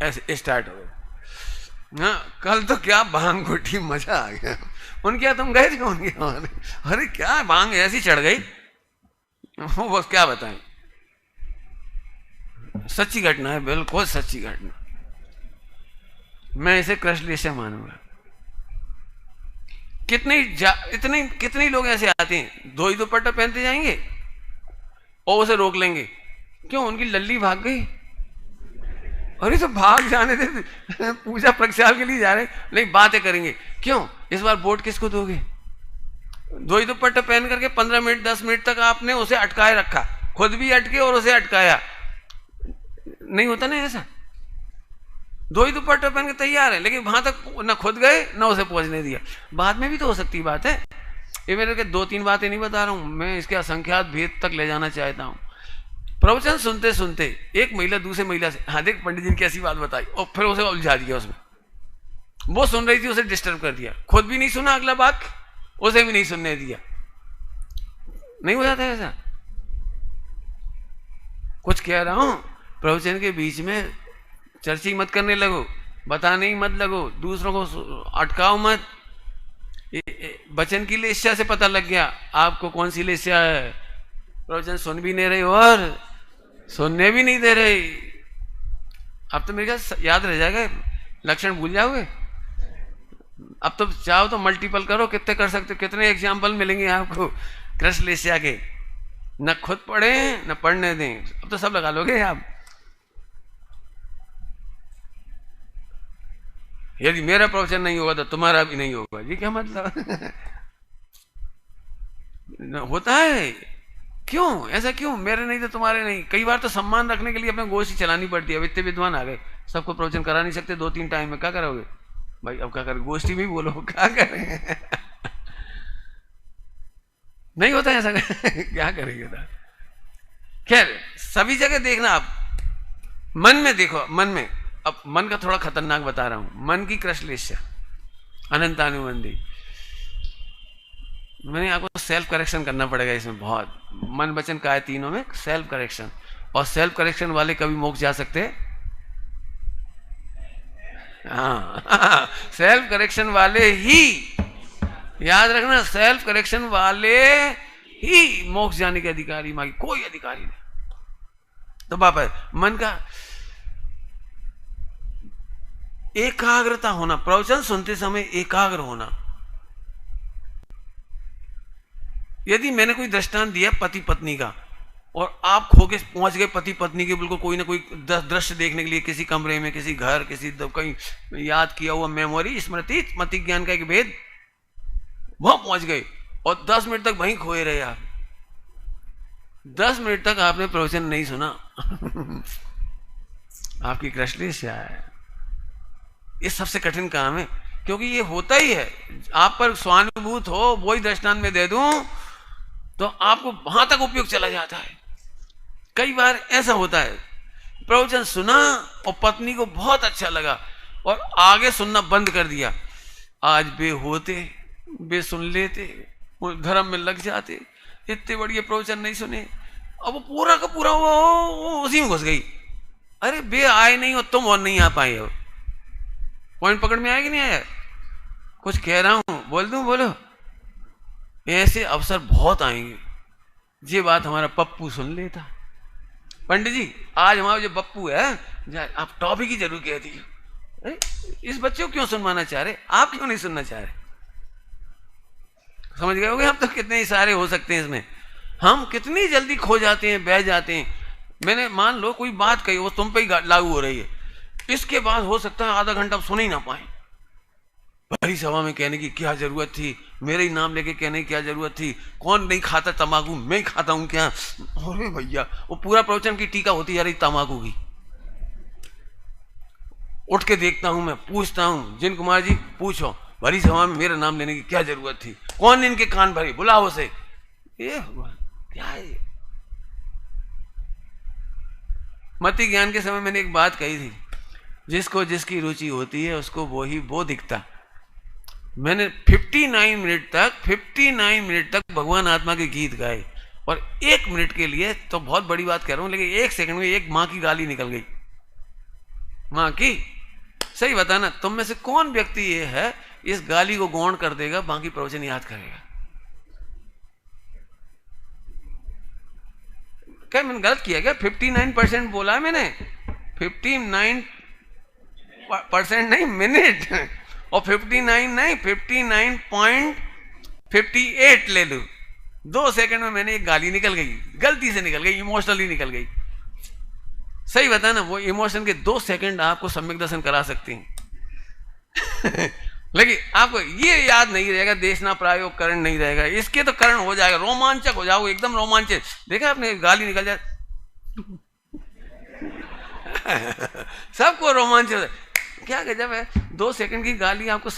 ऐसे स्टार्ट हो गई। हाँ, कल तो क्या भांग घुटी, मजा आ गया। उनके यहाँ तुम गए थे? उनके यहाँ, अरे क्या भांग ऐसी चढ़ गई, वो बस क्या बताएं। सच्ची घटना है, बिल्कुल सच्ची घटना। मैं इसे कृष्णलेशिया मानूंगा। कितने लोग ऐसे आते हैं, दो ही दुपट्टा पहनते जाएंगे और उसे रोक लेंगे, क्यों? उनकी लल्ली भाग गई। अरे तो भाग जाने दे, पूजा प्रक्षाल के लिए जा रहे, नहीं बातें करेंगे, क्यों? इस बार वोट किसको दोगे? दो ही दुपट्टा पहन करके 15 मिनट 10 मिनट तक आपने उसे अटकाए रखा, खुद भी अटके और उसे अटकाया। नहीं होता ना ऐसा? दो ही दुपट्टा पहन के तैयार है, लेकिन वहां तक न खुद गए न उसे पहुंचने दिया। बाद में भी तो हो सकती बात है। ये मेरे के 2-3 बातें नहीं बता रहा हूं मैं, इसके असंख्यात भेद तक ले जाना चाहता हूं। प्रवचन सुनते सुनते एक महिला दूसरे महिला से, हाँ देख पंडित जी ने कैसी बात बताई, और फिर उसे उलझा दिया उसमें। वो सुन रही थी, उसे डिस्टर्ब कर दिया, खुद भी नहीं सुना अगला बात, उसे भी नहीं सुनने दिया। नहीं हो जाता ऐसा? कुछ कह रहा हूं, प्रवचन के बीच में चर्चा मत करने लगो, बताने ही मत लगो, दूसरों को अटकाओ मत। वचन की लेस्या से पता लग गया आपको कौन सी लेस्या है। प्रवचन सुन भी नहीं रहे और सुनने भी नहीं दे रहे। अब तो मेरे ख्याल याद रह जाएगा, लक्षण भूल जाओगे। अब तो चाहो तो मल्टीपल करो, कितने कर सकते हो, कितने एग्जाम्पल मिलेंगे आपको कृष्णलेशिया के। न खुद पढ़े न पढ़ने दें, अब तो सब लगा लोगे आप। यदि मेरा प्रवचन नहीं होगा तो तुम्हारा भी नहीं होगा, ये क्या मतलब? होता है, क्यों ऐसा? क्यों मेरे नहीं तो तुम्हारे नहीं? कई बार तो सम्मान रखने के लिए अपने गोष्ठी चलानी पड़ती है। अब इतने विद्वान आ गए, सबको प्रवचन करा नहीं सकते 2-3 टाइम में, क्या करोगे भाई? अब क्या करें, गोष्ठी में ही बोलो, क्या करें? नहीं होता ऐसा। क्या करेंगे? खैर, सभी जगह देखना, आप मन में देखो, मन में। अब मन का थोड़ा खतरनाक बता रहा हूं, मन की कृष्णलेशिया अनंतानुबंधी। मैंने आपको सेल्फ करेक्शन करना पड़ेगा इसमें बहुत। मन वचन काया तीनों में सेल्फ करेक्शन, और सेल्फ करेक्शन वाले कभी मोक्ष जा सकते हैं? हाँ, सेल्फ करेक्शन वाले ही, याद रखना, सेल्फ करेक्शन वाले ही मोक्ष जाने के अधिकारी, मांगी कोई अधिकारी नहीं। तो वापस मन का एकाग्रता होना, प्रवचन सुनते समय एकाग्र होना। यदि मैंने कोई दृष्टांत दिया पति पत्नी का, और आप खो के पहुंच गए पति पत्नी के बिल्कुल कोई ना कोई दृश्य देखने के लिए, किसी कमरे में, किसी घर, किसी कहीं याद किया हुआ मेमोरी, स्मृति, मति ज्ञान का एक भेद, वहां पहुंच गए और 10 मिनट तक वहीं खोए रहे आप। 10 मिनट तक आपने प्रवचन नहीं सुना। आपकी कृष्णलेशिया है। ये सबसे कठिन काम है, क्योंकि ये होता ही है। आप पर स्वानुभूत हो, वही दृष्टांत में दे दूं तो आपको वहां तक उपयोग चला जाता है। कई बार ऐसा होता है, प्रवचन सुना और पत्नी को बहुत अच्छा लगा और आगे सुनना बंद कर दिया। आज बे होते, बे सुन लेते, धर्म में लग जाते, इतने बढ़िया प्रवचन नहीं सुने। अब वो पूरा का पूरा वो उसी में घुस गई। अरे बे आए नहीं और तुम और नहीं आ पाए हो। पॉइंट पकड़ में आया कि नहीं आया? कुछ कह रहा हूं, बोल दूं? बोलो। ऐसे अवसर बहुत आएंगे। ये बात हमारा पप्पू सुन लेता। पंडित जी आज हमारा जो पप्पू है, आप टॉपिक ही जरूर कह दी। इस बच्चे को क्यों सुनवाना चाह रहे? आप क्यों नहीं सुनना चाह रहे? समझ गए होगे हम तो कितने इशारे हो सकते हैं इसमें। हम कितनी जल्दी खो जाते हैं, बह जाते हैं। मैंने मान लो कोई बात कही, वो तुम पे ही लागू हो रही है, इसके बाद हो सकता है आधा घंटा सुन ही ना पाए। बड़ी सभा में कहने की क्या जरूरत थी, मेरे ही नाम लेके कहने की क्या जरूरत थी, कौन नहीं खाता तंबाकू, मैं ही खाता हूं क्या? अरे भैया वो पूरा प्रवचन की टीका होती जा रही तंबाकू की। उठ के देखता हूं, मैं पूछता हूं, जिन कुमार जी पूछो, बड़ी सभा में मेरा नाम लेने की क्या जरूरत थी, कौन इनके कान भरी, बुलाओ उसे। ये क्या है? मति ज्ञान के समय मैंने एक बात कही थी, जिसको जिसकी रुचि होती है उसको वो दिखता। मैंने 59 मिनट तक भगवान आत्मा के गीत गाए, और 1 मिनट के लिए, तो बहुत बड़ी बात कह रहा हूं, लेकिन 1 सेकंड में एक मां की गाली निकल गई। मां की। सही बताना, तुम में से कौन व्यक्ति ये है इस गाली को गौण कर देगा, बाकी प्रवचन याद करेगा? क्या मैंने गलत किया क्या? 59% बोला है मैंने, 59% नहीं मिनट, और 59 नहीं 59.58 ले लू। 2 सेकंड में मैंने एक गाली निकल गई, गलती से निकल गई, इमोशनली निकल गई। सही बता ना, वो इमोशन के 2 सेकंड आपको सम्यक दर्शन करा सकती हैं। लेकिन आपको ये याद नहीं रहेगा, देशना प्रायोग करण नहीं रहेगा, इसके तो करण हो जाएगा, रोमांचक हो जाओगे, एकदम रोमांचक। देखा आपने, गाली निकल जाए सबको रोमांच। क्या गजब है, 2 सेकंड की गाली आपको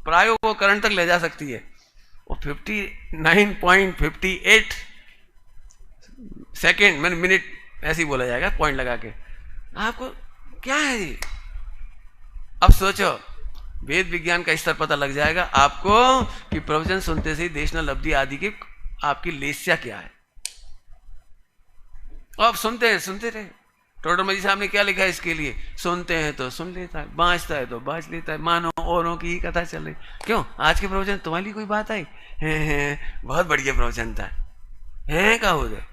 प्रायोग को करण तक ले जा सकती है। और 59.58 सेकंड मैंने मिनट ऐसे ही बोला जाएगा पॉइंट लगा के। आपको क्या है ये? अब सोचो, वेद विज्ञान का स्तर पता लग जाएगा आपको कि प्रवचन सुनते से ही देशना लब्धि आदि की आपकी लेस्या क्या है। अब सुनते रहे। टोडरमल साहब ने क्या लिखा है इसके लिए? सुनते हैं तो सुन लेता है, बाँचता है तो बाँच लेता है, मानो औरों की कथा चल रही। क्यों आज के प्रवचन तुम्हारी कोई बात आई? बहुत बढ़िया प्रवचन था, है का हो जाए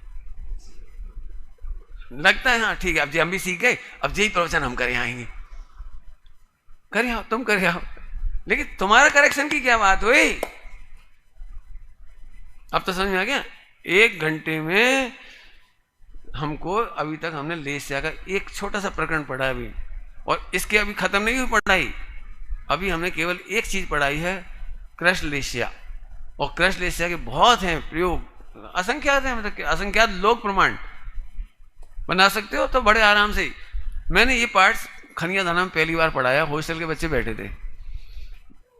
लगता है। हाँ ठीक है, अब जी हम भी सीख गए, अब यही प्रवचन हम करे आएंगे। करे आओ, तुम करे आओ, लेकिन तुम्हारा करेक्शन की क्या बात हुई? अब तो समझ में आ गया। 1 घंटे में हमको, अभी तक हमने लेस्या का एक छोटा सा प्रकरण पढ़ा अभी, और इसके अभी खत्म नहीं हुई पढ़ाई। अभी हमने केवल एक चीज पढ़ाई है, कृष्ण लेस्या। और कृष्ण लेस्या के बहुत हैं प्रयोग, असंख्यात हैं, मतलब असंख्यात लोक प्रमाण बना सकते हो तो बड़े आराम से। मैंने ये पार्ट खनिया थाना में पहली बार पढ़ाया, हॉस्टल के बच्चे बैठे थे।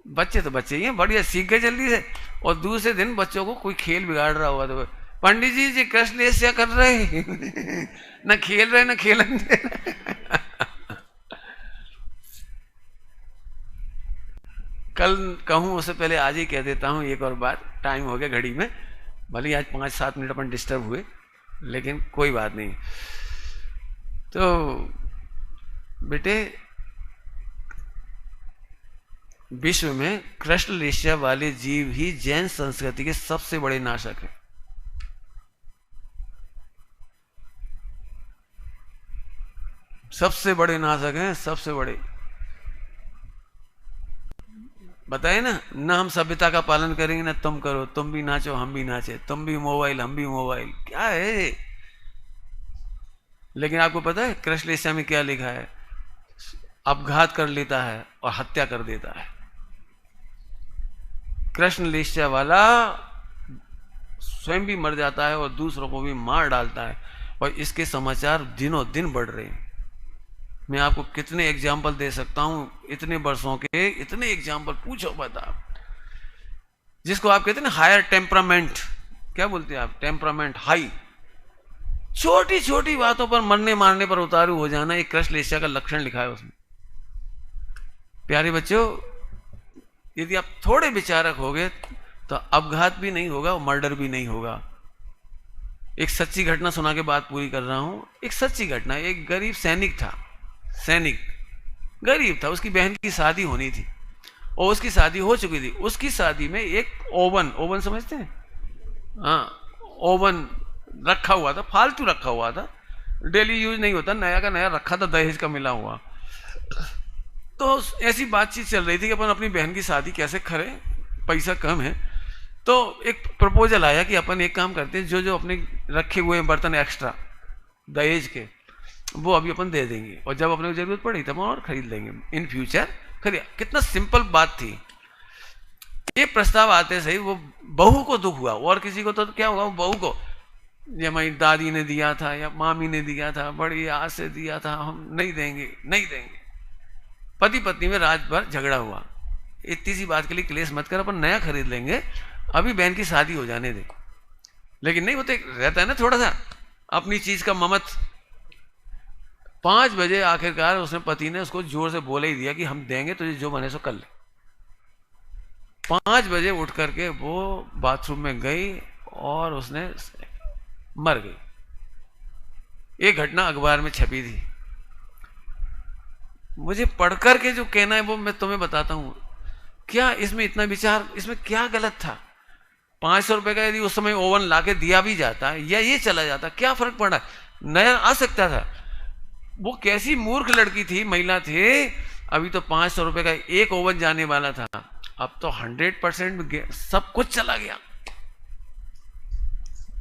बच्चे तो बच्चे ही हैं, बढ़िया सीख गए जल्दी से। और दूसरे दिन बच्चों को कोई खेल बिगाड़ रहा हुआ तो, पंडित जी कृष्ण लेस्या कर रहे न खेल रहे न खेलन दे। कल कहूं उससे पहले आज ही कह देता हूं एक और बात, टाइम हो गया घड़ी में, भले आज 5-7 मिनट अपन डिस्टर्ब हुए, लेकिन कोई बात नहीं। तो बेटे, विश्व में कृष्ण लेस्या वाले जीव ही जैन संस्कृति के सबसे बड़े नाशक हैं। सबसे बड़े नाशक हैं, सबसे बड़े। बताए ना हम सभ्यता का पालन करेंगे ना तुम करो, तुम भी नाचो हम भी नाचे, तुम भी मोबाइल हम भी मोबाइल, क्या है? लेकिन आपको पता है कृष्ण लेस्या में क्या लिखा है? अपघात कर लेता है और हत्या कर देता है। कृष्ण लेस्या वाला स्वयं भी मर जाता है और दूसरों को भी मार डालता है, और इसके समाचार दिनों दिन बढ़ रहे हैं। मैं आपको कितने एग्जाम्पल दे सकता हूं, इतने वर्षों के इतने एग्जाम्पल, पूछो बता। जिसको आप कहते हैं ना हायर टेम्परामेंट, क्या बोलते हैं आप? Temperament high. छोटी छोटी बातों पर मरने मारने पर उतारू हो जाना, एक कृष्ण लेस्या का लक्षण लिखा है उसमें। प्यारे बच्चों, यदि आप थोड़े विचारक होगे तो अपघात भी नहीं होगा और मर्डर भी नहीं होगा। एक सच्ची घटना सुना के बात पूरी कर रहा हूं। एक सच्ची घटना, एक गरीब सैनिक था, सैनिक गरीब था, उसकी बहन की शादी होनी थी और उसकी शादी हो चुकी थी। उसकी शादी में एक ओवन, ओवन समझते हैं, हाँ, ओवन रखा हुआ था, फालतू रखा हुआ था, डेली यूज नहीं होता, नया का नया रखा था, दहेज का मिला हुआ। तो ऐसी बातचीत चल रही थी कि अपन अपनी बहन की शादी कैसे करें, पैसा कम है। तो एक प्रपोजल आया कि अपन एक काम करते हैं, जो जो अपने रखे हुए हैं बर्तन एक्स्ट्रा दहेज के, वो अभी अपन दे देंगे और जब अपने को जरूरत पड़ी तब और खरीद लेंगे इन फ्यूचर। खरीद, कितना सिंपल बात थी। ये प्रस्ताव आते सही वो बहू को दुख हुआ, और किसी को तो क्या हुआ, वो बहू को, ये हमारी दादी ने दिया था या मामी ने दिया था, बड़ी आस से दिया था, हम नहीं देंगे नहीं देंगे। पति पत्नी में रात भर झगड़ा हुआ, इतनी सी बात के लिए क्लेश मत कर, अपन नया खरीद लेंगे, अभी बहन की शादी हो जाने दे। लेकिन नहीं, वो तो रहता है ना थोड़ा सा अपनी चीज का ममत। 5 बजे आखिरकार उसने, पति ने उसको जोर से बोले ही दिया कि हम देंगे तुझे, जो बने सो कर ले। 5 बजे उठ करके वो बाथरूम में गई और उसने मर गई। एक घटना अखबार में छपी थी। मुझे पढ़कर के जो कहना है वो मैं तुम्हें बताता हूं। क्या इसमें इतना विचार, इसमें क्या गलत था? 500 रुपए का यदि उस समय ओवन लाके दिया भी जाता या ये चला जाता, क्या फर्क पड़ा? नया आ सकता था। वो कैसी मूर्ख लड़की थी, महिला थी। अभी तो 500 रुपए का एक ओवन जाने वाला था, अब तो 100% सब कुछ चला गया,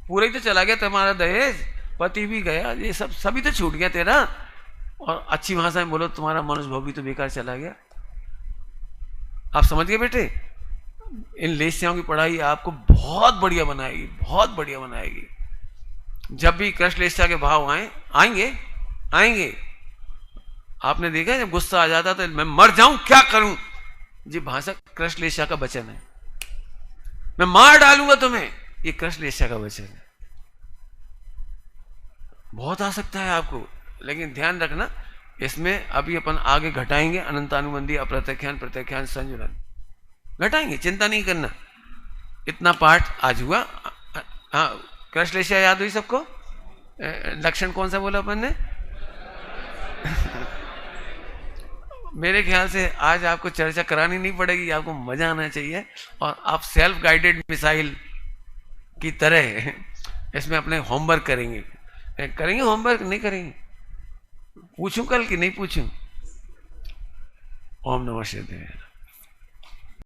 पूरा ही तो चला गया तुम्हारा दहेज, पति भी गया, ये सब सभी तो छूट गया तेरा। और अच्छी भाषा में बोलो, तुम्हारा मनुष्य भोग भी तो बेकार चला गया। आप समझ गए बेटे? इन लेस्याओं की पढ़ाई आपको बहुत बढ़िया बनाएगी, बहुत बढ़िया बनाएगी। जब भी कृष्ण लेस्या के भाव आएंगे आएंगे। आपने देखा जब गुस्सा आ जाता तो मैं मर जाऊं क्या करूं, जी भाषा कृष्ण लेस्या का वचन है। मैं मार डालूंगा तुम्हें, ये कृष्ण लेस्या का वचन है। बहुत आ सकता है आपको, लेकिन ध्यान रखना, इसमें अभी अपन आगे घटाएंगे। अनंतानुबंधी, अप्रत्याख्यान, प्रत्याख्यान, संजुलन घटाएंगे, चिंता नहीं करना। इतना पाठ आज हुआ। हाँ, कृष्ण लेस्या याद हुई सबको? लक्षण कौन सा बोला अपन ने? मेरे ख्याल से आज आपको चर्चा करानी नहीं पड़ेगी, आपको मजा आना चाहिए और आप सेल्फ गाइडेड मिसाइल की तरह इसमें अपने होमवर्क करेंगे। होमवर्क नहीं करेंगे? पूछूं कल कि नहीं पूछूं? ओम नमः शिवाय।